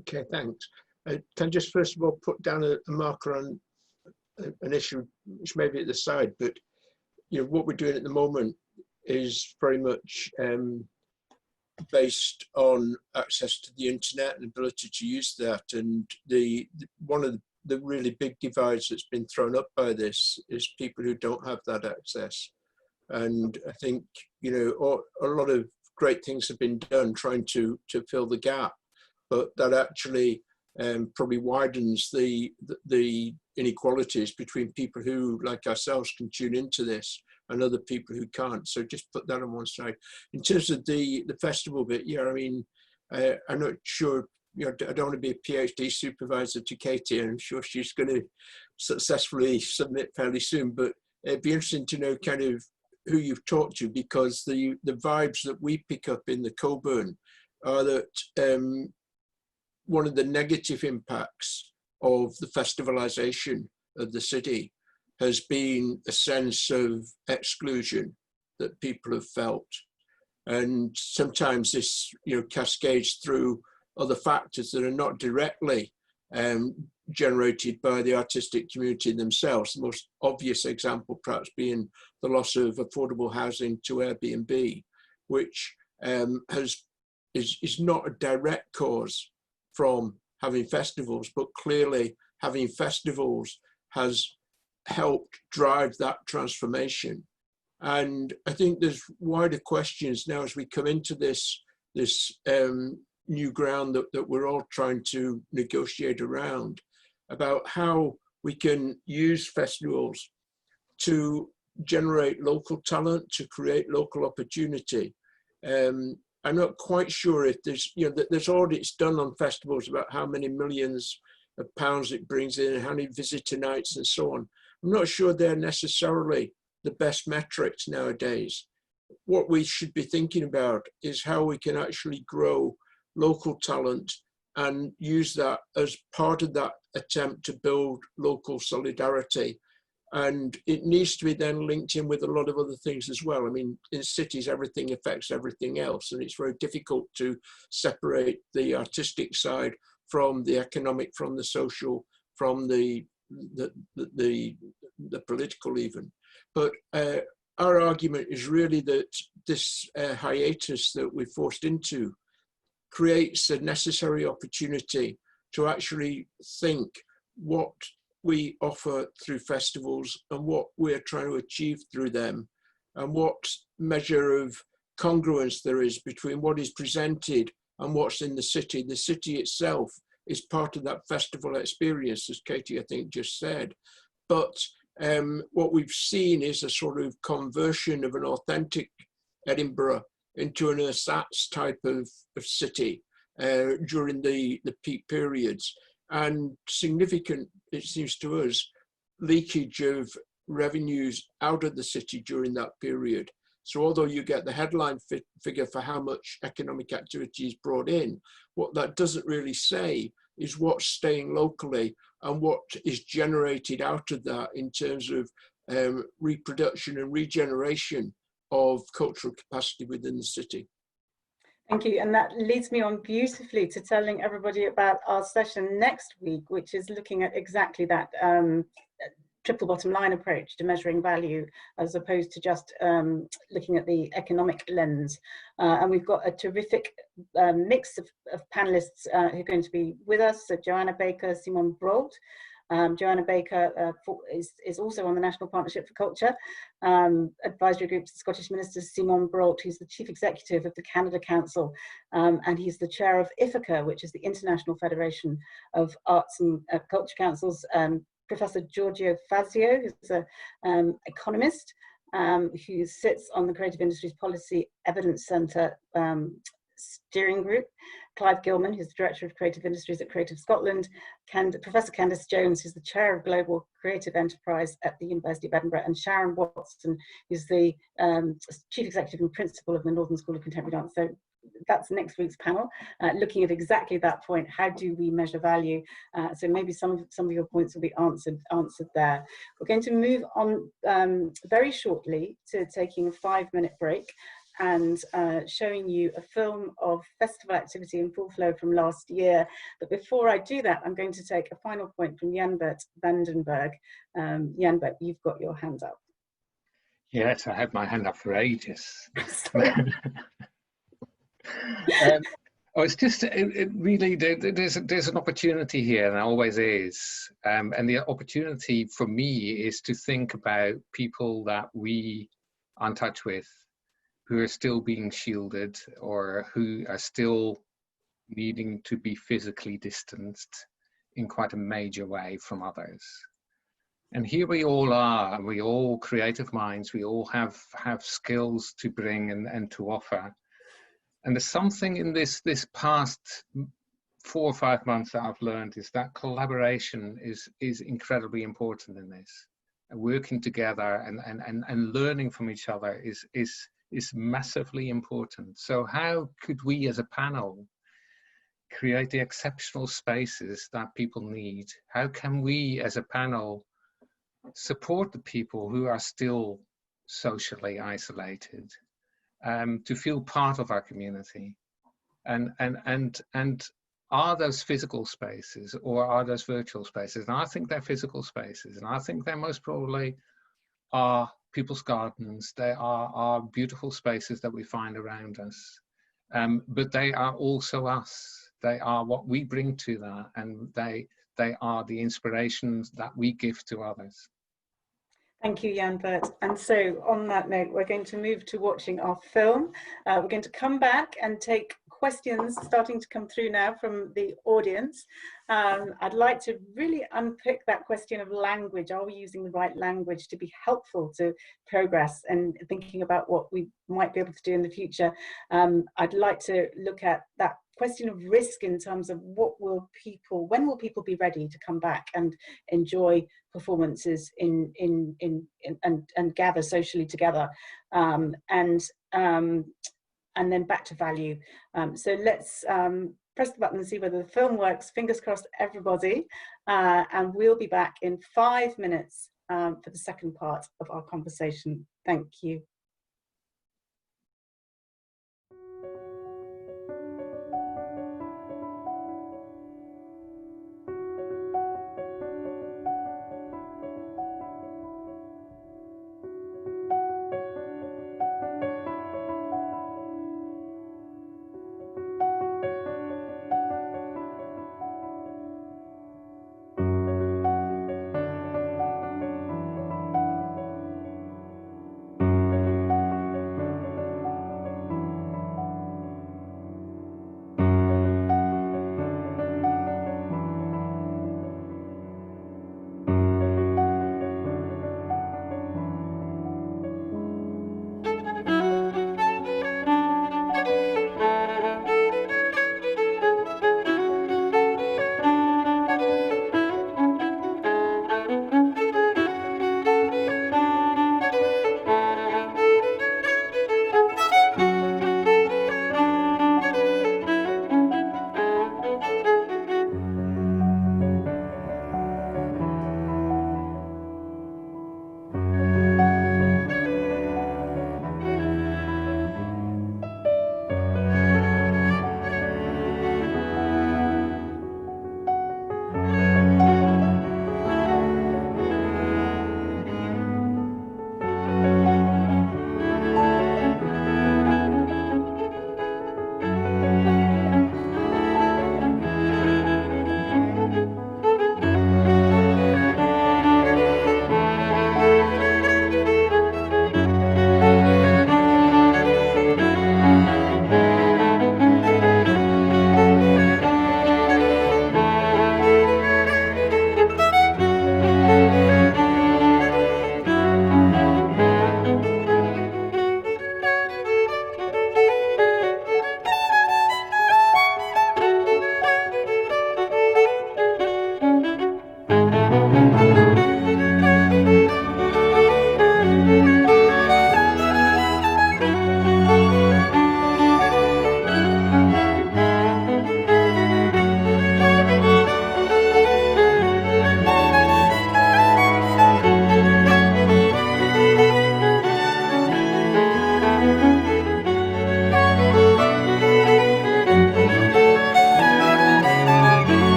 Okay, thanks. Can I just first of all put down a marker on an issue which may be at the side, but what we're doing at the moment is very much based on access to the internet and ability to use that. And one of the really big divides that's been thrown up by this is people who don't have that access. And I think, a lot of great things have been done trying to fill the gap, but that actually probably widens the inequalities between people who, like ourselves, can tune into this and other people who can't. So just put that on one side. In terms of the festival bit, I'm not sure, I don't want to be a PhD supervisor to Katie, and I'm sure she's going to successfully submit fairly soon, but it'd be interesting to know kind of who you've talked to, because the vibes that we pick up in the Cockburn are that one of the negative impacts of the festivalisation of the city has been a sense of exclusion that people have felt. And sometimes this cascades through other factors that are not directly generated by the artistic community themselves. The most obvious example perhaps being the loss of affordable housing to Airbnb, which is not a direct cause from having festivals, but clearly having festivals has helped drive that transformation. And I think there's wider questions now as we come into this new ground that we're all trying to negotiate around, about how we can use festivals to generate local talent, to create local opportunity. I'm not quite sure if there's audits done on festivals about how many millions of pounds it brings in, how many visitor nights and so on. I'm not sure they're necessarily the best metrics nowadays. What we should be thinking about is how we can actually grow local talent and use that as part of that attempt to build local solidarity. And it needs to be then linked in with a lot of other things as well. I mean, in cities, everything affects everything else, and it's very difficult to separate the artistic side from the economic, from the social, from the political even. But our argument is really that this hiatus that we're forced into creates a necessary opportunity to actually think what we offer through festivals and what we're trying to achieve through them, and what measure of congruence there is between what is presented and what's in the city. The city itself is part of that festival experience, as Katie, I think, just said. But what we've seen is a sort of conversion of an authentic Edinburgh into an ersatz type of city during the peak periods, and significant, it seems to us, leakage of revenues out of the city during that period. So although you get the headline figure for how much economic activity is brought in, what that doesn't really say is what's staying locally and what is generated out of that in terms of reproduction and regeneration of cultural capacity within the city. Thank you, and that leads me on beautifully to telling everybody about our session next week, which is looking at exactly that triple bottom line approach to measuring value, as opposed to just looking at the economic lens. And we've got a terrific mix of panelists who are going to be with us. So Joanna Baker, Simon Brault. Joanna Baker is also on the National Partnership for Culture advisory group to Scottish Ministers. Simon Brault, who's the Chief Executive of the Canada Council, and he's the chair of IFICA, which is the International Federation of Arts and Culture Councils. Professor Giorgio Fazio, who's an economist who sits on the Creative Industries Policy Evidence Centre steering group. Clive Gilman, who's the Director of Creative Industries at Creative Scotland. Professor Candice Jones, who's the Chair of Global Creative Enterprise at the University of Edinburgh. And Sharon Watson, who's the Chief Executive and Principal of the Northern School of Contemporary Dance. So that's next week's panel, looking at exactly that point. How do we measure value? So maybe some of your points will be answered there. We're going to move on very shortly to taking a 5-minute break and showing you a film of festival activity in full flow from last year. But before I do that, I'm going to take a final point from Jan-Bert Vandenberg. Jan-Bert, you've got your hand up. Yes, I had my hand up for ages. Oh, it's just it really there's an opportunity here, and there always is. And the opportunity for me is to think about people that we are in touch with, who are still being shielded or who are still needing to be physically distanced in quite a major way from others. And here we all are, we all creative minds, we all have skills to bring and to offer. And there's something in this past 4 or 5 months that I've learned is that collaboration is incredibly important in this. And working together and learning from each other is massively important. So how could we as a panel create the exceptional spaces that people need? How can we as a panel support the people who are still socially isolated, to feel part of our community? And are those physical spaces or are those virtual spaces? And I think they're physical spaces, and I think they most probably are people's gardens. They are beautiful spaces that we find around us, but they are also us. They are what we bring to that, and they are the inspirations that we give to others. Thank you, Jan-Bert. And so on that note, we're going to move to watching our film. We're going to come back and take questions starting to come through now from the audience. I'd like to really unpick that question of language. Are we using the right language to be helpful to progress and thinking about what we might be able to do in the future? I'd like to look at that question of risk in terms of when will people be ready to come back and enjoy performances and gather socially together, and then back to value. So let's press the button and see whether the film works. Fingers crossed, everybody. And we'll be back in 5 minutes for the second part of our conversation. Thank you.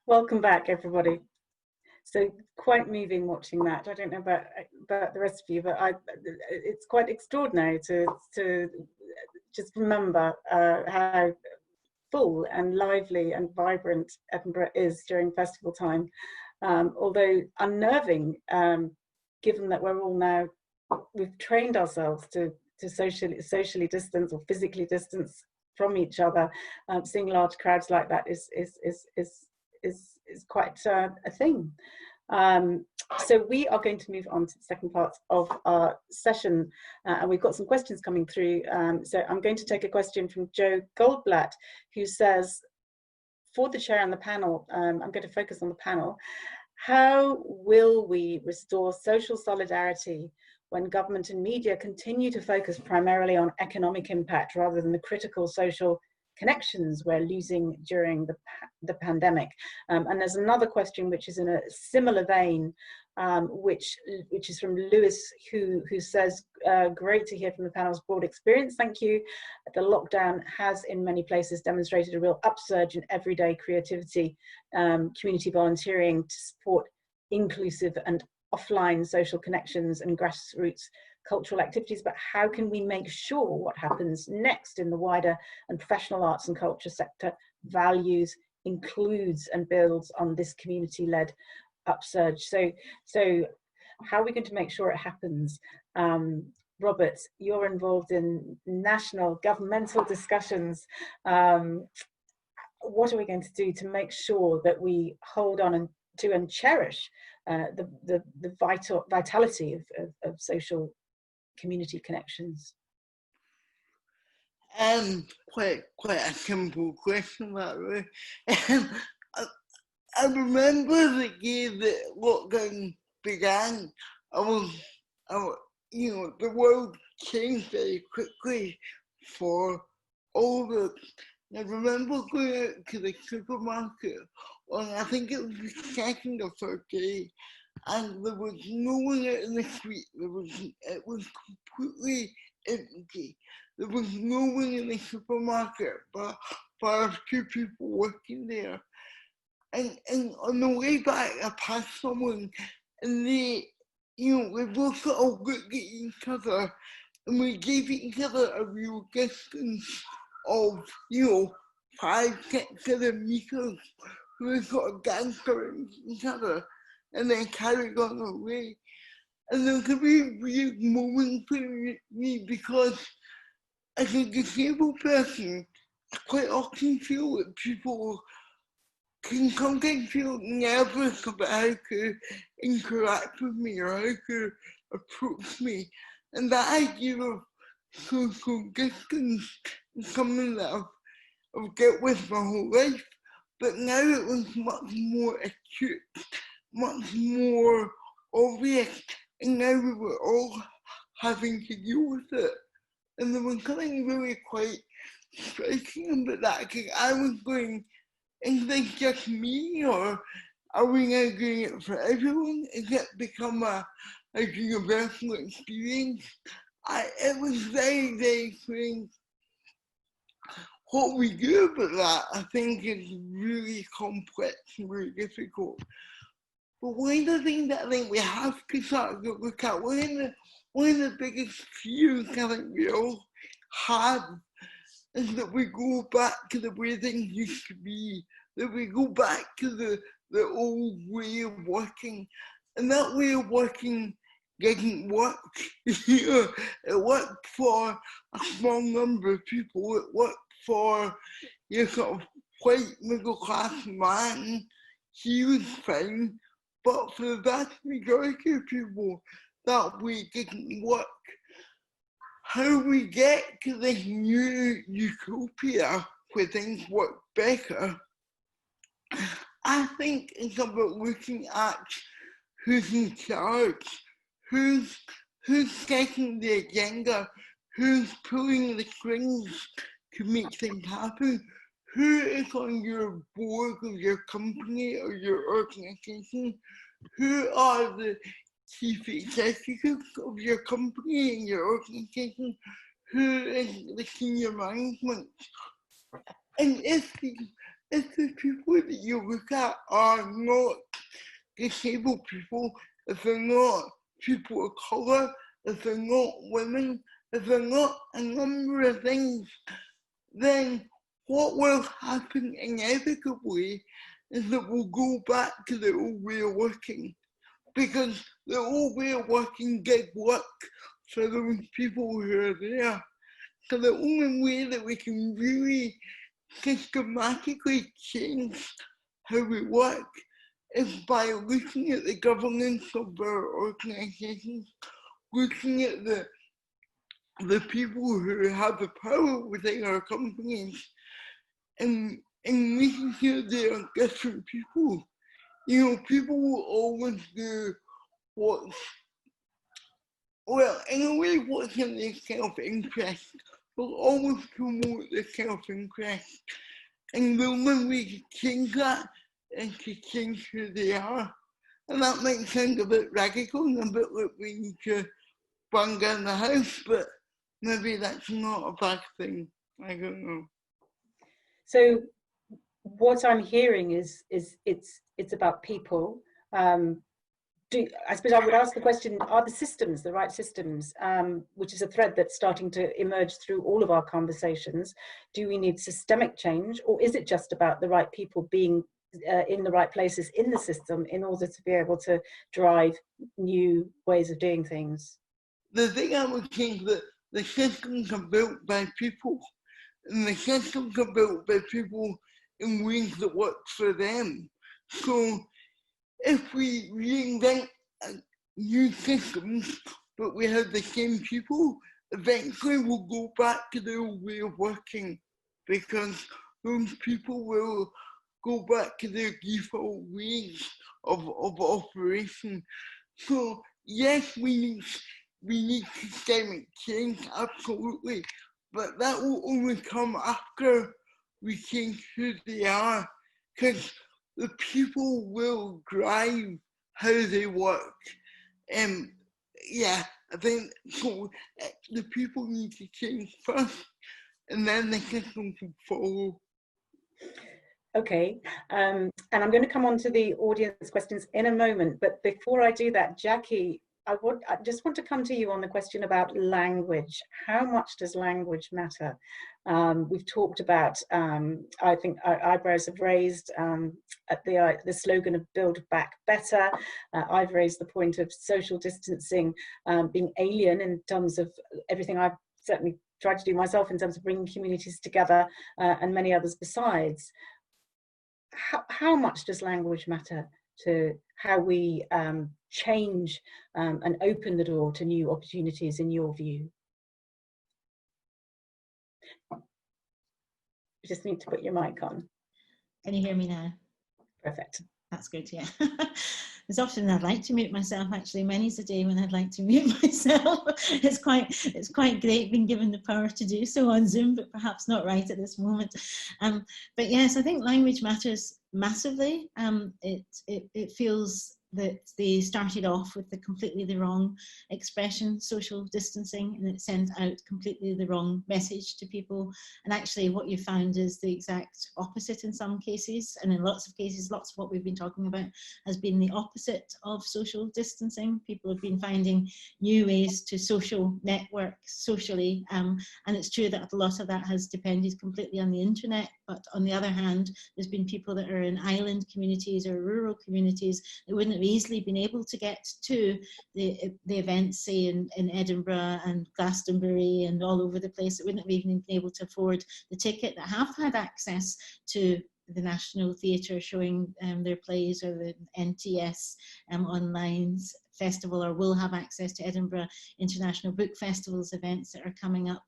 Welcome back, everybody. So quite moving watching that. I don't know about the rest of you, but it's quite extraordinary to just remember how full and lively and vibrant Edinburgh is during festival time. Although unnerving, given that we're all now, we've trained ourselves to socially distance or physically distance from each other. Seeing large crowds like that is quite a thing. So we are going to move on to the second part of our session, and we've got some questions coming through. So I'm going to take a question from Joe Goldblatt, who says, for the chair and the panel, I'm going to focus on the panel, how will we restore social solidarity when government and media continue to focus primarily on economic impact rather than the critical social connections we're losing during the pandemic? And there's another question which is in a similar vein, which is from Lewis, who says, great to hear from the panel's broad experience. Thank you. The lockdown has in many places demonstrated a real upsurge in everyday creativity, community volunteering to support inclusive and offline social connections and grassroots cultural activities, but how can we make sure what happens next in the wider and professional arts and culture sector values, includes and builds on this community-led upsurge? So how are we going to make sure it happens? Robert, you're involved in national governmental discussions. What are we going to do to make sure that we hold on to and cherish the vitality of social community connections? Quite a simple question that way. I remember the year that lockdown began. The world changed very quickly for all of us. I remember going out to the supermarket on, I think it was the second or third day, and there was no one out in the street. It was completely empty. There was no one in the supermarket but a few people working there. And on the way back, I passed someone, and we both all looked at each other, and we gave each other a real distance of 5-7 meters. We sort of danced around each other and then carried on our way. And there was a very weird moment for me because as a disabled person, I quite often feel that people can sometimes feel nervous about how to interact with me or how to approach me. And that idea of social distance is something that I've dealt with my whole life. But now it was much more acute, much more obvious, and now we were all having to deal with it. And there was something really quite striking about that, because I was going, is this just me, or are we now doing it for everyone? Is it become a universal experience? It was very, very strange. What we do about that, I think, is really complex and really difficult. But one of the things that I think we have to start to look at, one of the biggest fears I think we all have is that we go back to the way things used to be, that we go back to the old way of working. And that way of working didn't work. It worked for a small number of people. It worked for your sort of white middle class man. He was fine. But for the vast majority of people, that way didn't work. How we get to this new utopia where things work better, I think it's about looking at who's in charge, who's setting the agenda, who's pulling the strings to make things happen, who is on your board of your company or your organization, who are the chief executives of your company and your organization, who is the senior management. And if if the people that you look at are not disabled people, if they're not people of colour, if they're not women, if they're not a number of things, then what will happen inevitably is that we'll go back to the old way of working, because the old way of working did work for those people who are there. So the only way that we can really systematically change how we work is by looking at the governance of our organisations, looking at the people who have the power within our companies, and making sure they are different people. You know, people will always do what's, well, in a way, what's in their self-interest. They'll always promote their self-interest. And the only way to change that is to change who they are. And that might sound a bit radical and a bit like we need to burn down the house, but maybe that's not a bad thing. I don't know. So what I'm hearing is it's about people. I suppose I would ask the question, are the systems the right systems, which is a thread that's starting to emerge through all of our conversations? Do we need systemic change, or is it just about the right people being in the right places in the system in order to be able to drive new ways of doing things? The thing I would think that the systems are built by people, and the systems are built by people in ways that work for them. So if we reinvent new systems, but we have the same people, eventually we'll go back to the old way of working, because those people will go back to their default ways of operation. So yes, we need systemic change, absolutely, but that will only come after we change who they are, because the people will drive how they work. Yeah, I think so. The people need to change first, and then the system can follow. Okay, and I'm going to come on to the audience questions in a moment, but before I do that, Jackie, I just want to come to you on the question about language. How much does language matter? We've talked about, I think our eyebrows have raised at the slogan of Build Back Better. I've raised the point of social distancing being alien in terms of everything I've certainly tried to do myself in terms of bringing communities together, and many others besides. How much does language matter to how we change and open the door to new opportunities, in your view? You just need to put your mic on. Can you hear me now? Perfect. That's good, yeah. There's often I'd like to mute myself, actually. Many's a day when I'd like to mute myself. It's quite great being given the power to do so on Zoom, but perhaps not right at this moment. But yes, I think language matters massively. It feels that they started off with completely the wrong expression, social distancing, and it sent out completely the wrong message to people. And actually what you found is the exact opposite in some cases, and in lots of cases, lots of what we've been talking about has been the opposite of social distancing. People have been finding new ways to social network socially, and it's true that a lot of that has depended completely on the internet, but on the other hand, there's been people that are in island communities or rural communities that wouldn't have easily been able to get to the events, say in Edinburgh and Glastonbury and all over the place, that wouldn't have even been able to afford the ticket, that have had access to the National Theatre showing their plays, or the NTS online festival, or will have access to Edinburgh International Book Festival's events that are coming up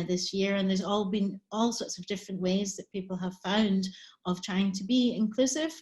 this year. And there's been all sorts of different ways that people have found of trying to be inclusive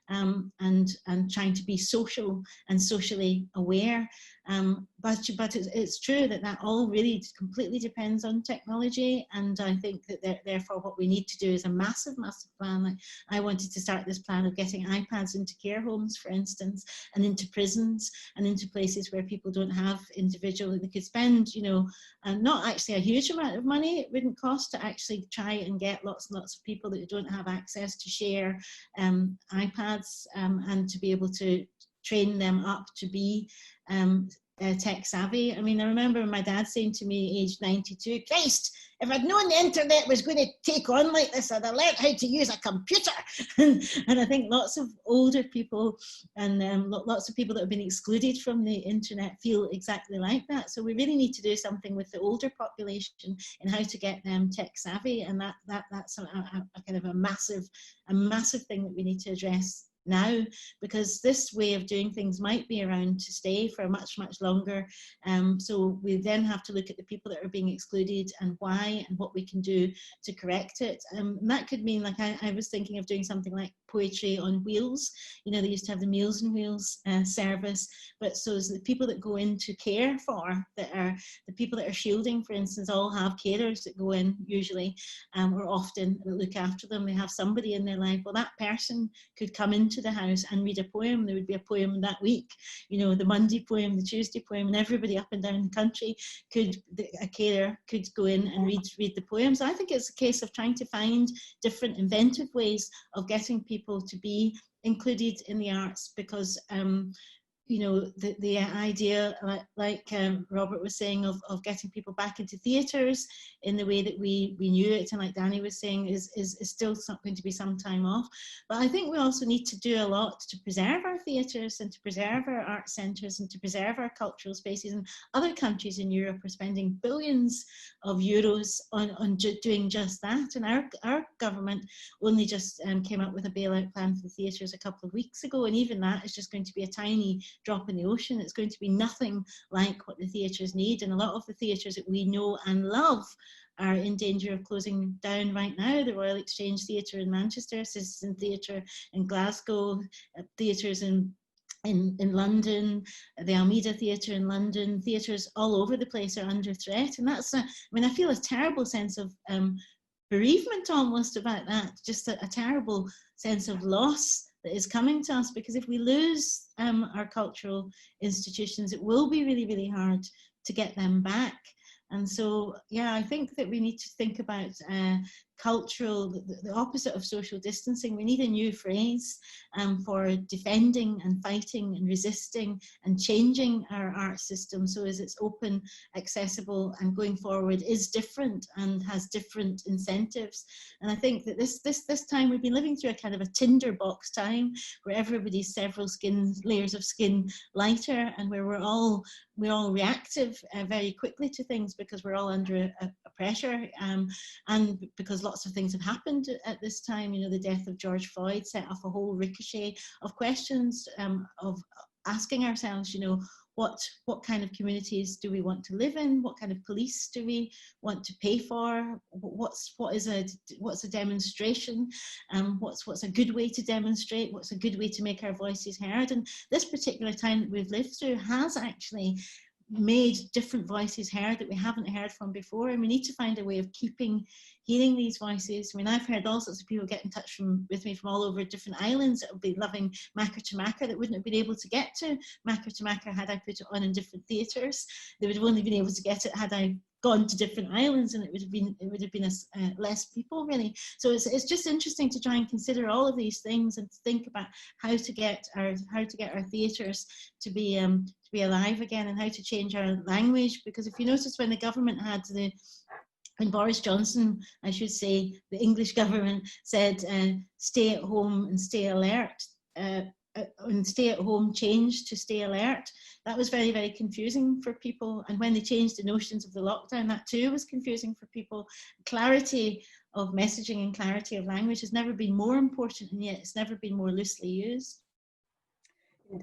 and trying to be social and socially aware. But it's true that all really completely depends on technology. And I think that therefore what we need to do is a massive plan. Like, I wanted to start this plan of getting iPads into care homes, for instance, and into prisons and into places where people don't have individual, they could spend, you know, not actually a huge amount of money it wouldn't cost to actually try and get lots and lots of people that don't have access to share iPads, and to be able to train them up to be tech savvy. I mean, I remember my dad saying to me, age 92, Christ, if I'd known the internet was going to take on like this, I'd have learned how to use a computer. And I think lots of older people and lots of people that have been excluded from the internet feel exactly like that. So we really need to do something with the older population and how to get them tech savvy. And that's a kind of a massive thing that we need to address now, because this way of doing things might be around to stay for much longer. So we then have to look at the people that are being excluded and why, and what we can do to correct it. And that could mean, like I was thinking of doing something like poetry on wheels. You know, they used to have the Meals on Wheels service, but so the people that go into care for, that are the people that are shielding, for instance, all have carers that go in usually, or often look after them. They have somebody in their life. Well, that person could come into the house and read a poem. There would be a poem that week, you know, the Monday poem, the Tuesday poem, and everybody up and down the country a carer could go in and read the poems. I think it's a case of trying to find different inventive ways of getting people to be included in the arts, because you know, the idea, like Robert was saying, of getting people back into theatres in the way that we knew it, and like Danny was saying, is still going to be some time off. But I think we also need to do a lot to preserve our theatres and to preserve our art centres and to preserve our cultural spaces. And other countries in Europe are spending billions of euros on doing just that. And our government only just came up with a bailout plan for the theatres a couple of weeks ago, and even that is just going to be a tiny drop in the ocean. It's going to be nothing like what the theatres need, and a lot of the theatres that we know and love are in danger of closing down right now. The Royal Exchange Theatre in Manchester, Citizen Theatre in Glasgow, theatres in London, the Almeida Theatre in London, theatres all over the place are under threat. And that's, I mean, I feel a terrible sense of bereavement almost about that, just a terrible sense of loss that is coming to us, because if we lose our cultural institutions, it will be really, really hard to get them back. And so, yeah, I think that we need to think about cultural, the opposite of social distancing. We need a new phrase for defending and fighting and resisting and changing our art system so as it's open, accessible, and going forward is different and has different incentives. And I think that this time we've been living through a kind of a tinderbox time where everybody's several layers of skin lighter, and where we're all reactive very quickly to things because we're all under a pressure, and because lots of things have happened at this time. You know, the death of George Floyd set off a whole ricochet of questions, of asking ourselves, you know, what kind of communities do we want to live in? What kind of police do we want to pay for? What's a demonstration? What's a good way to demonstrate? What's a good way to make our voices heard? And this particular time that we've lived through has actually made different voices heard that we haven't heard from before, and we need to find a way of hearing these voices. I mean, I've heard all sorts of people get in touch with me from all over different islands that will be loving Makar to Makar that wouldn't have been able to get to Makar to Makar had I put it on in different theatres. They would have only been able to get it had I gone to different islands, and it would have been less people, really. So it's just interesting to try and consider all of these things and to think about how to get our theatres to be alive again, and how to change our language. Because if you notice, when the government when Boris Johnson, I should say, the English government said stay at home and stay alert, and stay at home changed to stay alert, that was very, very confusing for people. And when they changed the notions of the lockdown, that too was confusing for people. Clarity of messaging and clarity of language has never been more important, and yet it's never been more loosely used.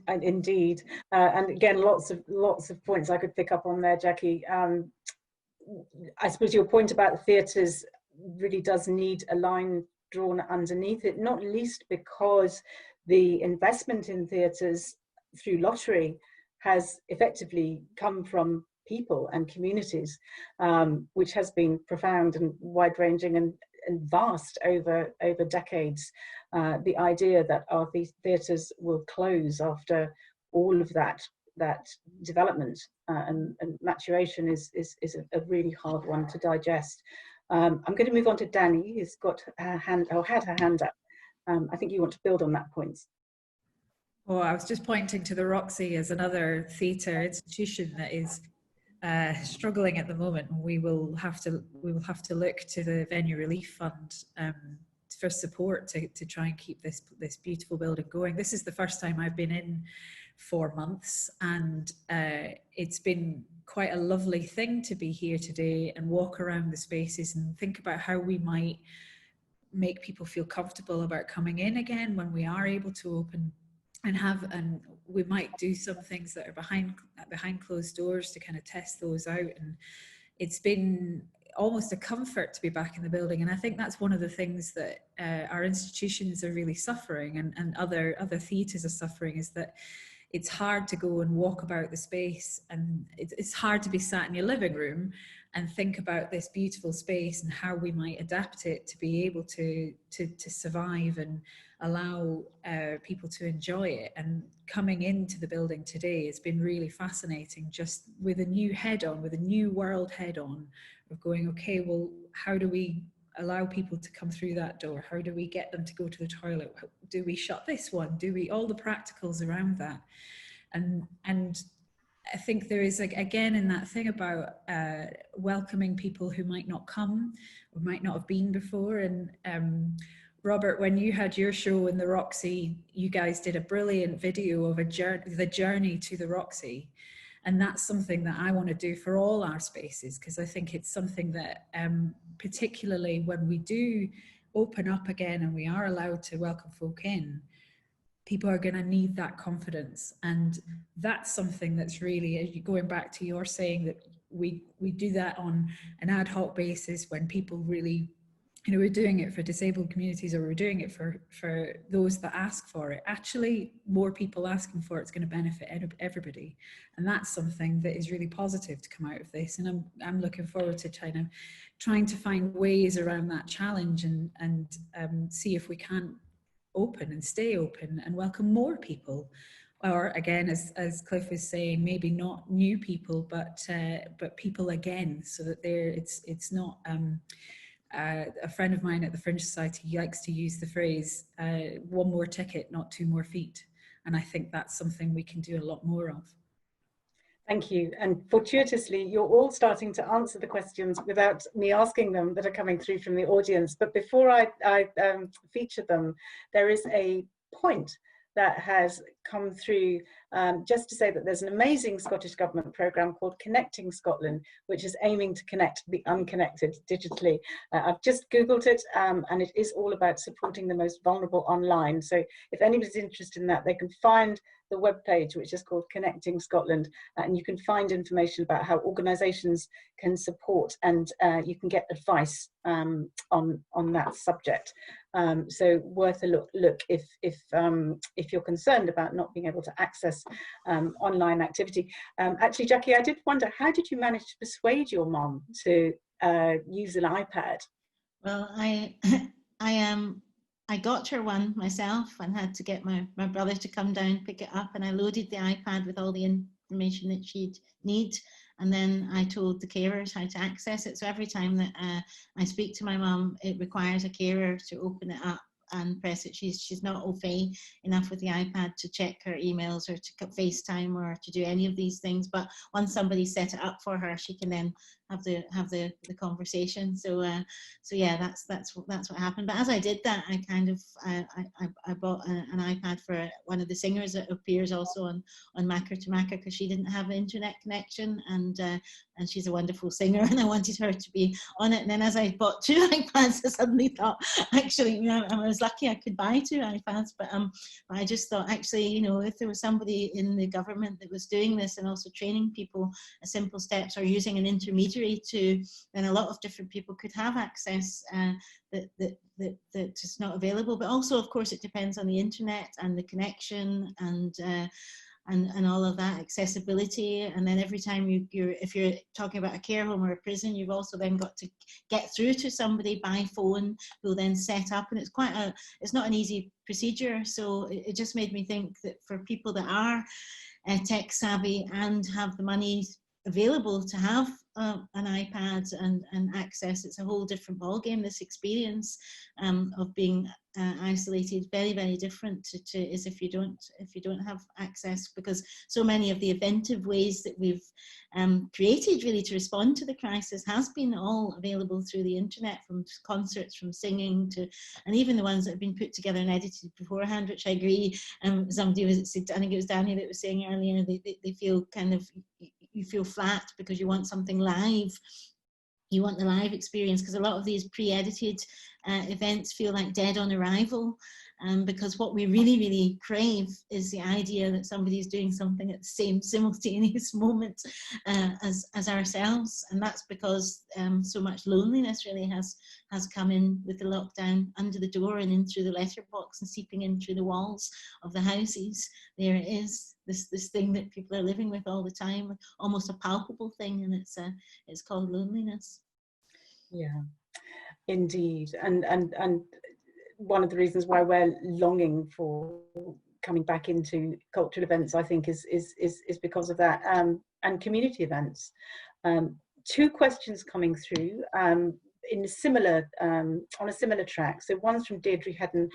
Indeed, and again, lots of points I could pick up on there, Jackie. I suppose your point about the theatres really does need a line drawn underneath it, not least because the investment in theatres through lottery has effectively come from people and communities, which has been profound and wide-ranging and vast over decades. The idea that our theatres will close after all of that that development and maturation is a really hard one to digest. I'm going to move on to Danny, who's got her hand, or had her hand up. I think you want to build on that point. Oh, I was just pointing to the Roxy as another theatre institution that is struggling at the moment, and we will have to look to the Venue Relief Fund for support to try and keep this beautiful building going. This is the first time I've been in 4 months, and it's been quite a lovely thing to be here today and walk around the spaces and think about how we might make people feel comfortable about coming in again when we are able to open, and we might do some things that are behind closed doors to kind of test those out. And it's been almost a comfort to be back in the building, and I think that's one of the things that our institutions are really suffering, and other theatres are suffering, is that it's hard to go and walk about the space, and it's hard to be sat in your living room and think about this beautiful space and how we might adapt it to be able to survive and allow people to enjoy it. And coming into the building today has been really fascinating, just with a new head on, with a new world head on, of going, okay, well, how do we allow people to come through that door? How do we get them to go to the toilet? Do we shut this one? Do we, all the practicals around that? And I think there is, again, in that thing about welcoming people who might not come or might not have been before. And Robert, when you had your show in the Roxy, you guys did a brilliant video of the journey to the Roxy. And that's something that I want to do for all our spaces, because I think it's something that, particularly when we do open up again and we are allowed to welcome folk in, people are going to need that confidence. And that's something that's really, going back to your saying that we do that on an ad hoc basis when people really, we're doing it for disabled communities, or we're doing it for those that ask for it. Actually, more people asking for it's going to benefit everybody. And that's something that is really positive to come out of this. And I'm looking forward to trying to find ways around that challenge and see if we can open and stay open and welcome more people. Or again, as Cliff is saying, maybe not new people, but people again, so that it's not. A friend of mine at the Fringe Society likes to use the phrase, one more ticket, not two more feet. And I think that's something we can do a lot more of. Thank you. And fortuitously, you're all starting to answer the questions without me asking them that are coming through from the audience. But before I feature them, there is a point that has come through, just to say that there's an amazing Scottish Government programme called Connecting Scotland, which is aiming to connect the unconnected digitally. I've just Googled it, and it is all about supporting the most vulnerable online. So if anybody's interested in that, they can find the webpage, which is called Connecting Scotland, and you can find information about how organisations can support, and you can get advice on that subject. So worth a look if you're concerned about not being able to access online activity. Actually, Jackie, I did wonder, how did you manage to persuade your mom to use an iPad? Well, I got her one myself and had to get my brother to come down, pick it up, and I loaded the iPad with all the information that she'd need. And then I told the carers how to access it. So every time that I speak to my mum, it requires a carer to open it up and press it. She's not au fait enough with the iPad to check her emails or to FaceTime or to do any of these things. But once somebody set it up for her, she can then have the conversation. So yeah, that's what happened. But as I did that, I kind of I bought an iPad for one of the singers that appears also on Makar to Makar, because she didn't have an internet connection, and she's a wonderful singer, and I wanted her to be on it. And then as I bought 2 iPads, I suddenly thought, actually, I was lucky I could buy 2 iPads, but I just thought, actually, if there was somebody in the government that was doing this and also training people simple steps or using an intermediary then a lot of different people could have access that's not available. But also, of course, it depends on the internet and the connection and all of that accessibility. And then every time if you're talking about a care home or a prison, you've also then got to get through to somebody by phone who'll then set up, and it's not an easy procedure. So it just made me think that for people that are tech savvy and have the money available to have an iPad and access. It's a whole different ballgame, this experience of being isolated, very, very different to is if you don't have access, because so many of the inventive ways that we've created really to respond to the crisis has been all available through the internet, from concerts, from singing to, and even the ones that have been put together and edited beforehand, which I agree. Somebody was, I think it was Danny that was saying earlier, they feel kind of, you feel flat because you want something live. You want the live experience, because a lot of these pre-edited events feel like dead on arrival, because what we really, really crave is the idea that somebody is doing something at the same simultaneous moment as ourselves. And that's because so much loneliness really has come in with the lockdown, under the door and in through the letterbox and seeping in through the walls of the houses. There it is, this thing that people are living with all the time, almost a palpable thing, and it's called loneliness. Yeah, indeed. And one of the reasons why we're longing for coming back into cultural events, I think, is because of that, and community events. Two questions coming through in a similar on a similar track. So one's from Deirdre Hedden.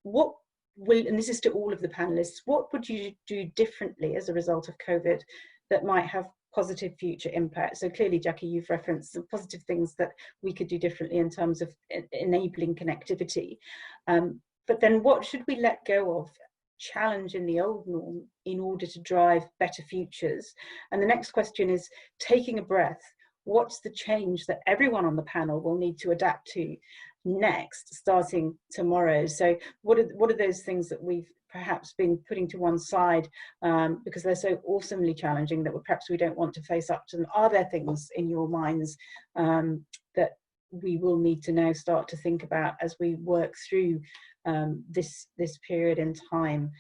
What will, and this is to all of the panelists, what would you do differently as a result of COVID that might have positive future impact? So clearly, Jackie, you've referenced some positive things that we could do differently in terms of enabling connectivity. But then what should we let go of, challenge in the old norm, in order to drive better futures? And the next question is, taking a breath, what's the change that everyone on the panel will need to adapt to next, starting tomorrow? So what are those things that we've perhaps been putting to one side because they're so awesomely challenging that perhaps we don't want to face up to them? Are there things in your minds that we will need to now start to think about as we work through this period in time?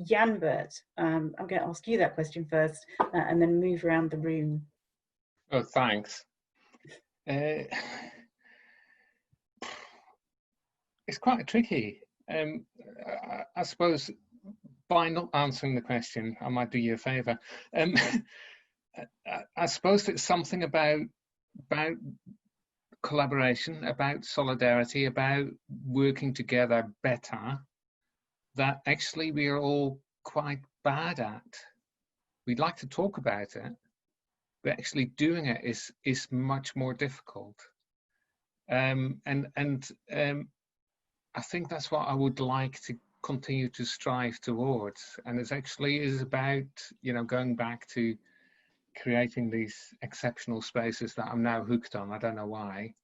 Janbert, I'm going to ask you that question first and then move around the room. Oh, thanks. It's quite tricky. I suppose by not answering the question, I might do you a favour. I suppose it's something about collaboration, about solidarity, about working together better, that actually we are all quite bad at. We'd like to talk about it, but actually doing it is much more difficult. I think that's what I would like to continue to strive towards. And it actually is about, you know, going back to creating these exceptional spaces that I'm now hooked on. I don't know why,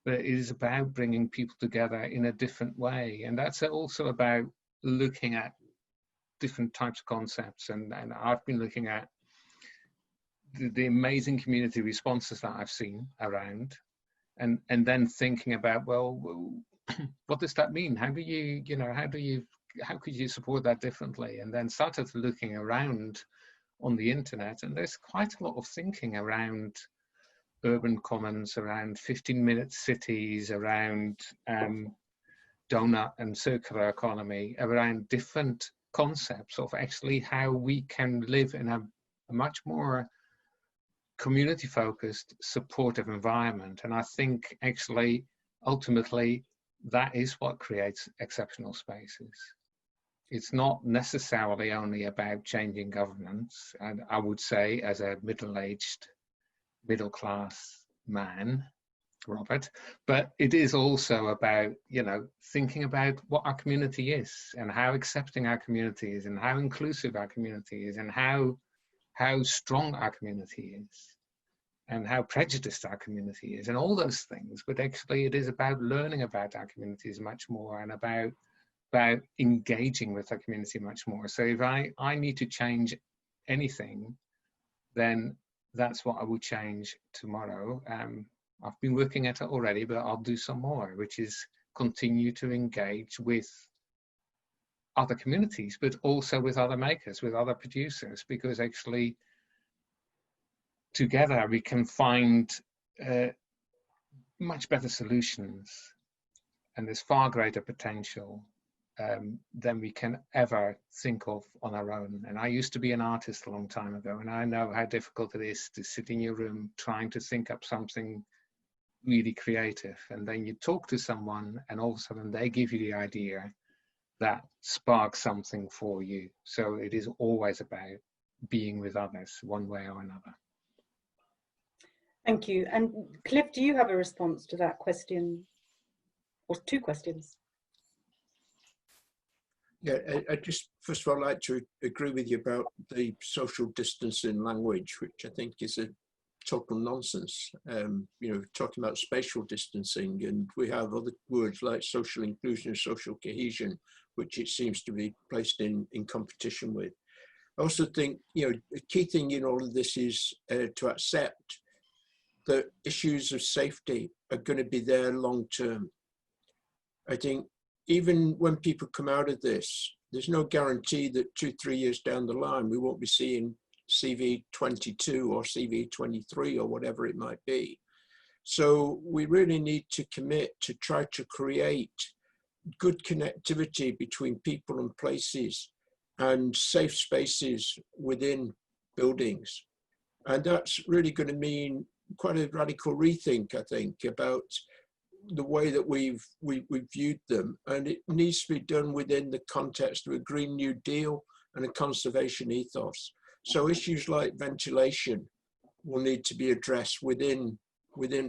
but it is about bringing people together in a different way. And that's also about looking at different types of concepts. And I've been looking at the amazing community responses that I've seen around, and then thinking about, well, what does that mean? How could you support that differently? And then started looking around on the internet, and there's quite a lot of thinking around urban commons, around 15-minute cities, around donut and circular economy, around different concepts of actually how we can live in a much more community-focused, supportive environment. And I think actually, ultimately, that is what creates exceptional spaces. It's not necessarily only about changing governance, and I would say, as a middle-aged, middle-class man, Robert, but it is also about, you know, thinking about what our community is and how accepting our community is and how inclusive our community is and how strong our community is and how prejudiced our community is and all those things. But actually it is about learning about our communities much more and about engaging with our community much more. So if I need to change anything, then that's what I will change tomorrow. I've been working at it already, but I'll do some more, which is continue to engage with other communities, but also with other makers, with other producers, because actually together we can find much better solutions, and there's far greater potential than we can ever think of on our own. And I used to be an artist a long time ago, and I know how difficult it is to sit in your room trying to think up something really creative, and then you talk to someone and all of a sudden they give you the idea that sparks something for you. So it is always about being with others one way or another. Thank you. And Cliff, do you have a response to that question, or two questions? Yeah, I just first of all like to agree with you about the social distancing language, which I think is a total nonsense. You know, talking about spatial distancing, and we have other words like social inclusion and social cohesion, which it seems to be placed in competition with. I also think, you know, a key thing in all of this is to accept that issues of safety are going to be there long term. I think even when people come out of this, there's no guarantee that 2-3 years down the line we won't be seeing CV22 or CV23 or whatever it might be. So we really need to commit to try to create good connectivity between people and places and safe spaces within buildings. And that's really going to mean quite a radical rethink, I think, about the way that we've viewed them. And it needs to be done within the context of a Green New Deal and a conservation ethos. So issues like ventilation will need to be addressed within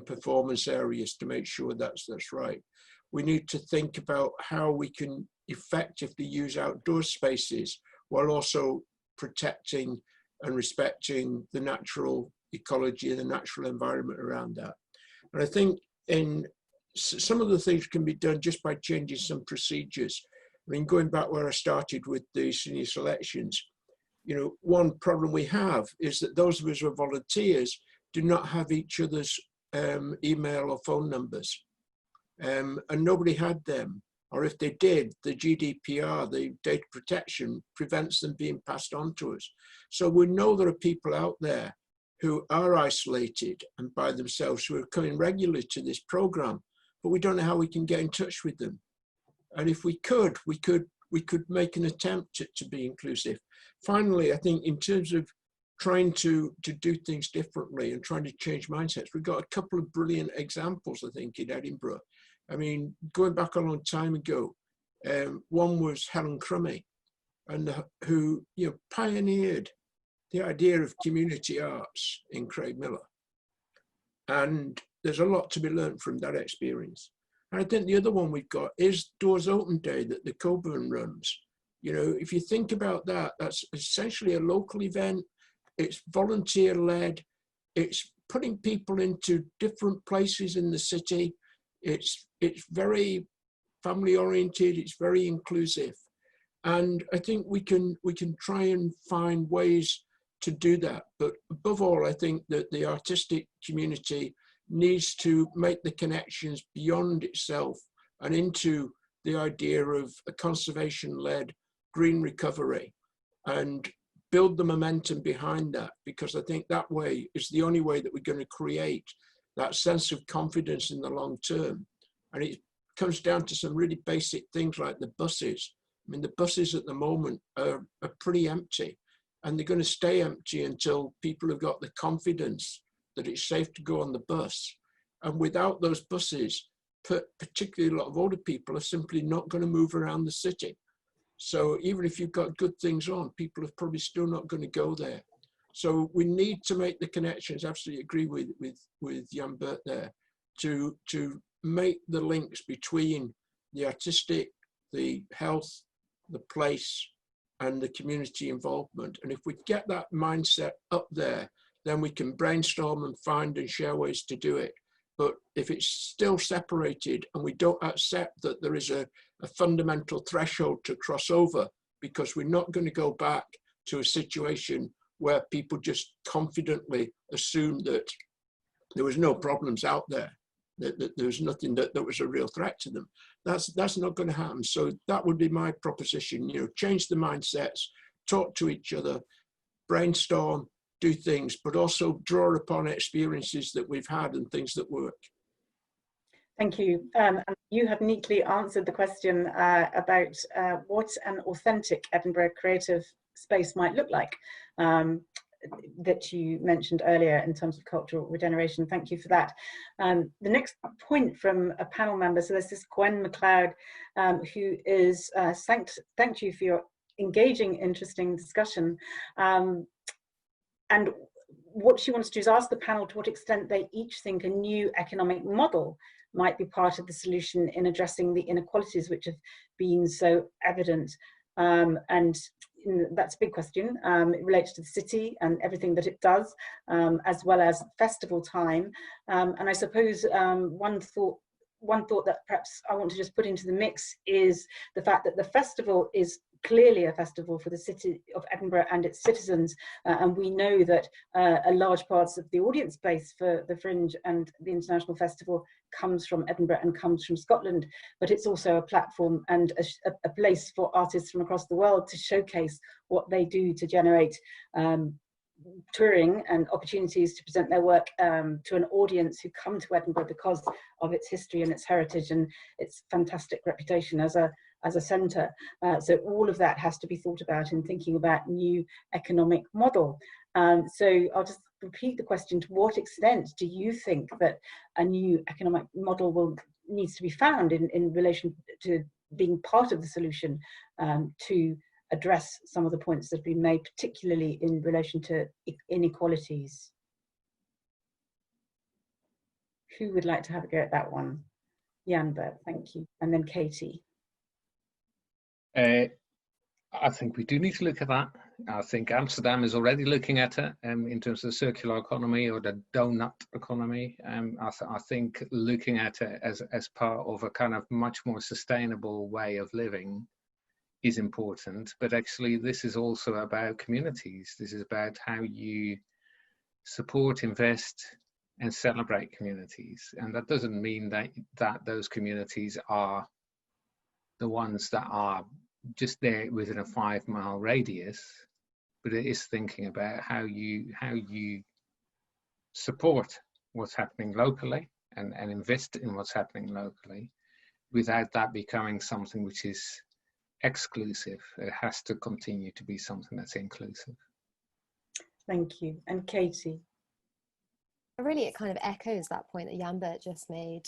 performance areas to make sure that's right. We need to think about how we can effectively use outdoor spaces while also protecting and respecting the natural ecology and the natural environment around that. And I think in some of the things can be done just by changing some procedures. I mean, going back where I started with the senior selections, you know, one problem we have is that those of us who are volunteers do not have each other's email or phone numbers. And nobody had them. Or if they did, the GDPR, the data protection, prevents them being passed on to us. So we know there are people out there who are isolated and by themselves who are coming regularly to this program, but we don't know how we can get in touch with them. And if we could make an attempt to be inclusive. Finally, I think in terms of trying to do things differently and trying to change mindsets, we've got a couple of brilliant examples, I think, in Edinburgh. I mean, going back a long time ago, one was Helen Crummy, and who, you know, pioneered the idea of community arts in Craigmillar. And there's a lot to be learned from that experience. And I think the other one we've got is Doors Open Day that the Cockburn runs. You know, if you think about that, that's essentially a local event. It's volunteer-led. It's putting people into different places in the city. It's very family-oriented. It's very inclusive. And I think we can try and find ways to do that. But above all, I think that the artistic community needs to make the connections beyond itself and into the idea of a conservation-led green recovery and build the momentum behind that, because I think that way is the only way that we're going to create that sense of confidence in the long term. And it comes down to some really basic things like the buses. I mean, the buses at the moment are pretty empty, and they're going to stay empty until people have got the confidence that it's safe to go on the bus. And without those buses, particularly a lot of older people are simply not going to move around the city. So even if you've got good things on, people are probably still not going to go there. So we need to make the connections. Absolutely agree with Jan Bert there, to make the links between the artistic, the health, the place, and the community involvement. And if we get that mindset up there, then we can brainstorm and find and share ways to do it. But if it's still separated and we don't accept that there is a fundamental threshold to cross over, because we're not going to go back to a situation where people just confidently assume that there was no problems out there, that there was nothing that was a real threat to them. That's not going to happen. So that would be my proposition, you know, change the mindsets, talk to each other, brainstorm, do things, but also draw upon experiences that we've had and things that work. Thank you. And you have neatly answered the question about what an authentic Edinburgh creative space might look like, that you mentioned earlier in terms of cultural regeneration. Thank you for that. The next point from a panel member, so there's this Gwen MacLeod, who is thanked you for your engaging, interesting discussion. And what she wants to do is ask the panel to what extent they each think a new economic model might be part of the solution in addressing the inequalities which have been so evident. And that's a big question. It relates to the city and everything that it does, as well as festival time. And I suppose one thought that perhaps I want to just put into the mix is the fact that the festival is clearly a festival for the city of Edinburgh and its citizens, and we know that a large part of the audience base for the Fringe and the International Festival comes from Edinburgh and comes from Scotland, but it's also a platform and a place for artists from across the world to showcase what they do to generate touring and opportunities to present their work to an audience who come to Edinburgh because of its history and its heritage and its fantastic reputation as a centre. So all of that has to be thought about in thinking about new economic model. So I'll just repeat the question: to what extent do you think that a new economic model needs to be found in relation to being part of the solution to address some of the points that have been made, particularly in relation to inequalities? Who would like to have a go at that one? Yandere, thank you. And then Katie. I think we do need to look at that. I think Amsterdam is already looking at it in terms of the circular economy or the donut economy. I think looking at it as part of a kind of much more sustainable way of living is important, but actually this is also about communities. This is about how you support, invest and celebrate communities. And that doesn't mean that those communities are the ones that are just there within a 5-mile radius, but it is thinking about how you support what's happening locally and invest in what's happening locally without that becoming something which is exclusive. It has to continue to be something that's inclusive. Thank you. And Katie? Really, it kind of echoes that point that Yandere just made,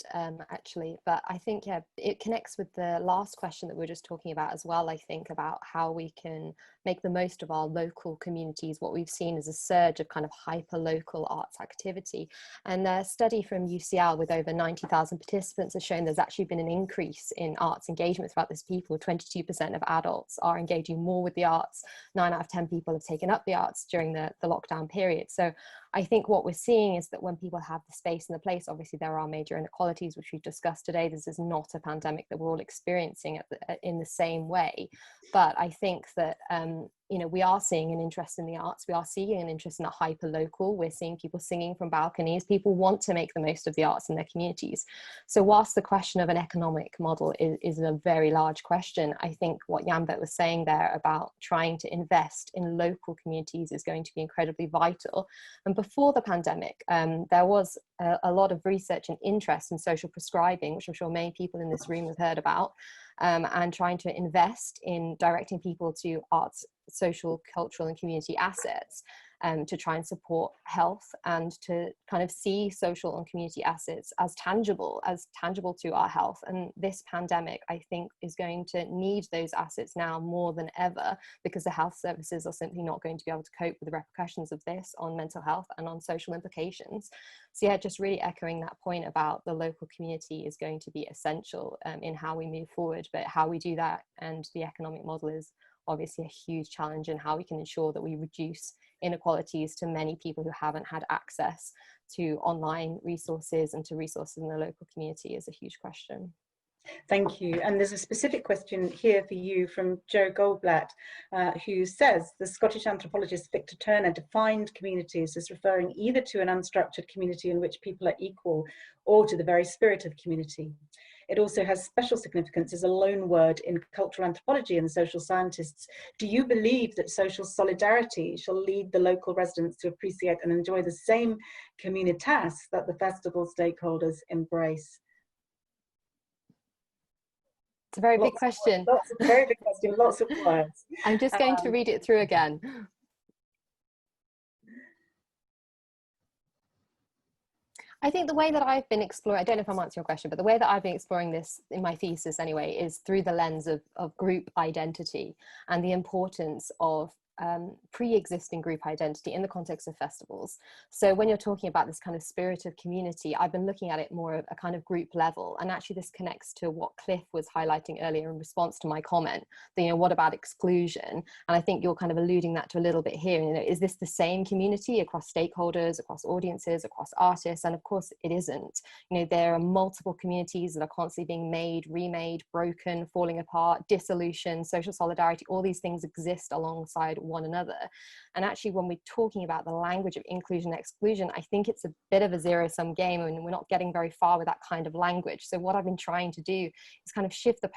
actually. But I think, yeah, it connects with the last question that we were just talking about as well, I think, about how we can make the most of our local communities. What we've seen is a surge of kind of hyper-local arts activity. And a study from UCL with over 90,000 participants has shown there's actually been an increase in arts engagement throughout this people. 22% of adults are engaging more with the arts. 9 out of 10 people have taken up the arts during the lockdown period. So I think what we're seeing is that when people have the space and the place, obviously there are major inequalities, which we've discussed today. This is not a pandemic that we're all experiencing in the same way. But I think that, you know, we are seeing an interest in the arts. We are seeing an interest in a hyper-local. We're seeing people singing from balconies. People want to make the most of the arts in their communities. So whilst the question of an economic model is a very large question, I think what Yandere was saying there about trying to invest in local communities is going to be incredibly vital. And before the pandemic, there was a lot of research and interest in social prescribing, which I'm sure many people in this room have heard about, and trying to invest in directing people to arts, social, cultural and community assets to try and support health and to kind of see social and community assets as tangible to our health. And this pandemic, I think, is going to need those assets now more than ever, because the health services are simply not going to be able to cope with the repercussions of this on mental health and on social implications. So yeah, just really echoing that point about the local community is going to be essential in how we move forward, but how we do that and the economic model is obviously a huge challenge, in how we can ensure that we reduce inequalities to many people who haven't had access to online resources and to resources in the local community is a huge question. Thank you. And there's a specific question here for you from Joe Goldblatt, who says the Scottish anthropologist Victor Turner defined communities as referring either to an unstructured community in which people are equal or to the very spirit of community. It also has special significance as a loan word in cultural anthropology and social scientists. Do you believe that social solidarity shall lead the local residents to appreciate and enjoy the same communitas that the festival stakeholders embrace? It's a very big question. Lots of very big question, lots of words. I'm just going to read it through again. I think the way that I've been exploring, I don't know if I'm answering your question, but the way that I've been exploring this in my thesis anyway, is through the lens of group identity and the importance of pre-existing group identity in the context of festivals. So when you're talking about this kind of spirit of community, I've been looking at it more at a kind of group level, and actually this connects to what Cliff was highlighting earlier in response to my comment, that, you know, what about exclusion? And I think you're kind of alluding that to a little bit here. You know, is this the same community across stakeholders, across audiences, across artists? And of course it isn't. You know, there are multiple communities that are constantly being made, remade, broken, falling apart, dissolution, social solidarity, all these things exist alongside one another. And actually, when we're talking about the language of inclusion and exclusion, I think it's a bit of a zero-sum game, and we're not getting very far with that kind of language. So what I've been trying to do is kind of shift the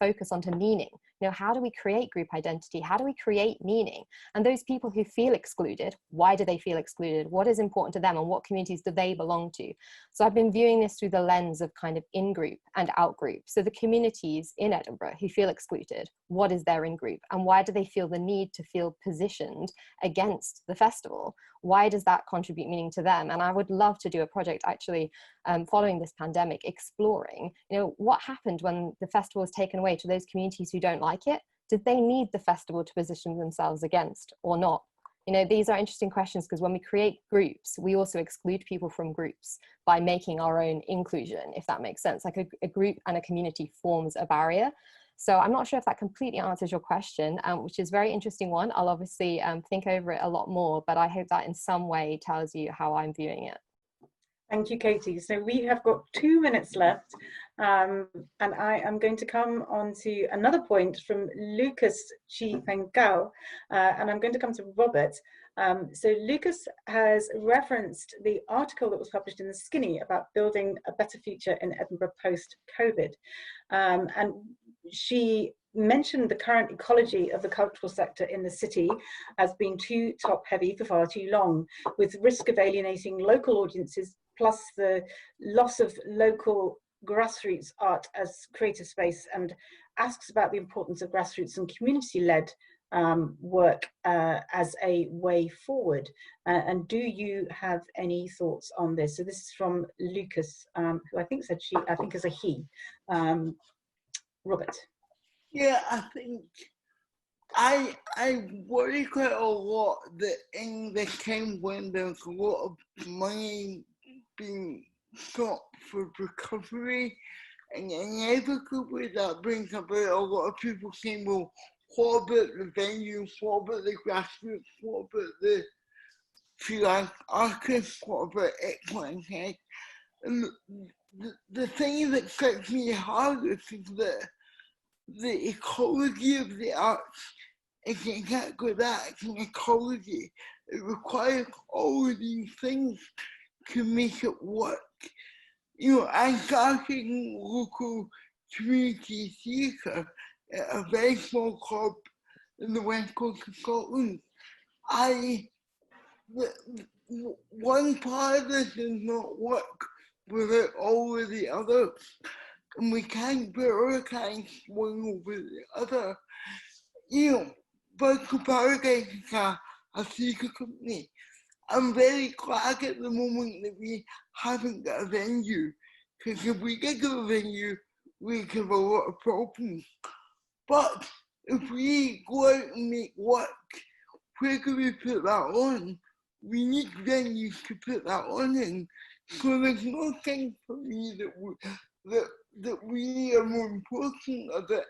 focus onto meaning. You know, how do we create group identity? How do we create meaning? And those people who feel excluded, why do they feel excluded? What is important to them, and what communities do they belong to? So I've been viewing this through the lens of kind of in-group and out-group. So the communities in Edinburgh who feel excluded, what is their in-group? And why do they feel the need to feel positioned against the festival? Why does that contribute meaning to them? And I would love to do a project actually following this pandemic, exploring, you know, what happened when the festival was taken away to those communities who don't like it? Did they need the festival to position themselves against or not? You know, these are interesting questions, because when we create groups, we also exclude people from groups by making our own inclusion, if that makes sense. Like a group and a community forms a barrier. So I'm not sure if that completely answers your question, which is a very interesting one. I'll obviously think over it a lot more, but I hope that in some way tells you how I'm viewing it. Thank you, Katie. So we have got 2 minutes left, and I am going to come on to another point from Lucas Chi-Pengao, and I'm going to come to Robert. So Lucas has referenced the article that was published in the Skinny about building a better future in Edinburgh post-COVID, and she mentioned the current ecology of the cultural sector in the city as being too top-heavy for far too long, with risk of alienating local audiences, plus the loss of local grassroots art as creative space, and asks about the importance of grassroots and community-led work as a way forward. And do you have any thoughts on this? So this is from Lucas, who I think said she, I think is a he. Robert. Yeah, I think I worry quite a lot that in the time when there's a lot of money being sought for recovery, and inevitably that brings about a lot of people saying, well, what about the venue, what about the grassroots, what about the freelance artists, what about X, Y, and Z? And the thing that strikes me hardest is that the ecology of the arts is exactly that. It's an ecology. It requires all of these things to make it work. You know, I started in local community theatre at a very small club in the west coast of Scotland. One part of this does not work without all of the others. And we can't prioritize one over the other. You know, Vertical Paradise is a theatre company. I'm very glad at the moment that we haven't got a venue, because if we did get a venue, we could have a lot of problems. But if we go out and make work, where can we put that on? We need venues to put that on in. So there's no thing for me that we are more important, or that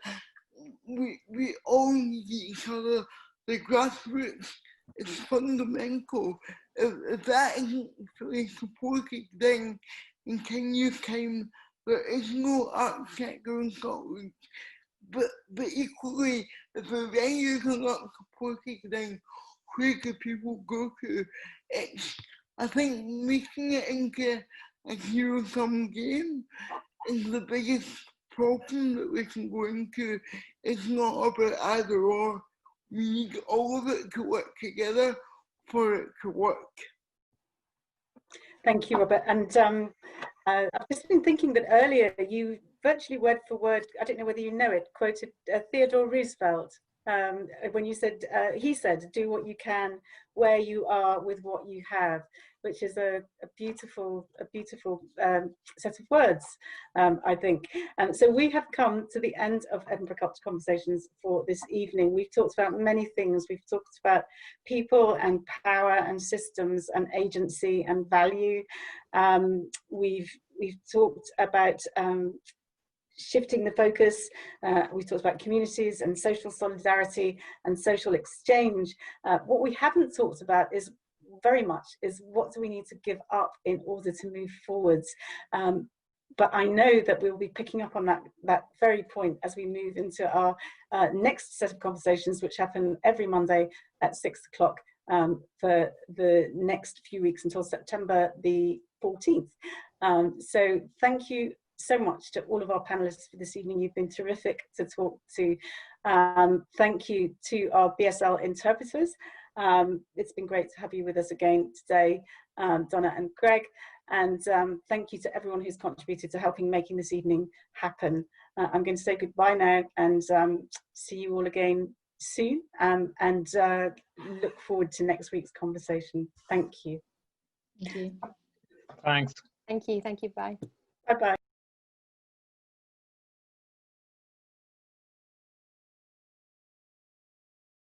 we all need each other. The grassroots is fundamental. If that isn't fully supported, then in 10 years' time, there is no art sector in Scotland. But equally, if the venues are not supported, then where do people go to? I think making it into a zero-sum game is the biggest problem that we can go into. It's not about either or. We need all of it to work together for it to work. Thank you, Robert. And I've just been thinking that earlier you virtually word for word, I don't know whether you know it, quoted Theodore Roosevelt when you said, he said, do what you can where you are with what you have, which is a beautiful set of words, I think. So we have come to the end of Edinburgh Culture Conversations for this evening. We've talked about many things. We've talked about people and power and systems and agency and value. We've talked about shifting the focus. We talked about communities and social solidarity and social exchange. What we haven't talked about is very much is what do we need to give up in order to move forwards. But I know that we'll be picking up on that very point as we move into our next set of conversations, which happen every Monday at 6 o'clock for the next few weeks until September the 14th. So thank you so much to all of our panelists for this evening. You've been terrific to talk to. Thank you to our BSL interpreters. It's been great to have you with us again today, Donna and Greg. And thank you to everyone who's contributed to helping making this evening happen. I'm going to say goodbye now and see you all again soon, and look forward to next week's conversation. Thank you. Thank you. Thanks. Thank you. Thank you. Bye. Bye-bye.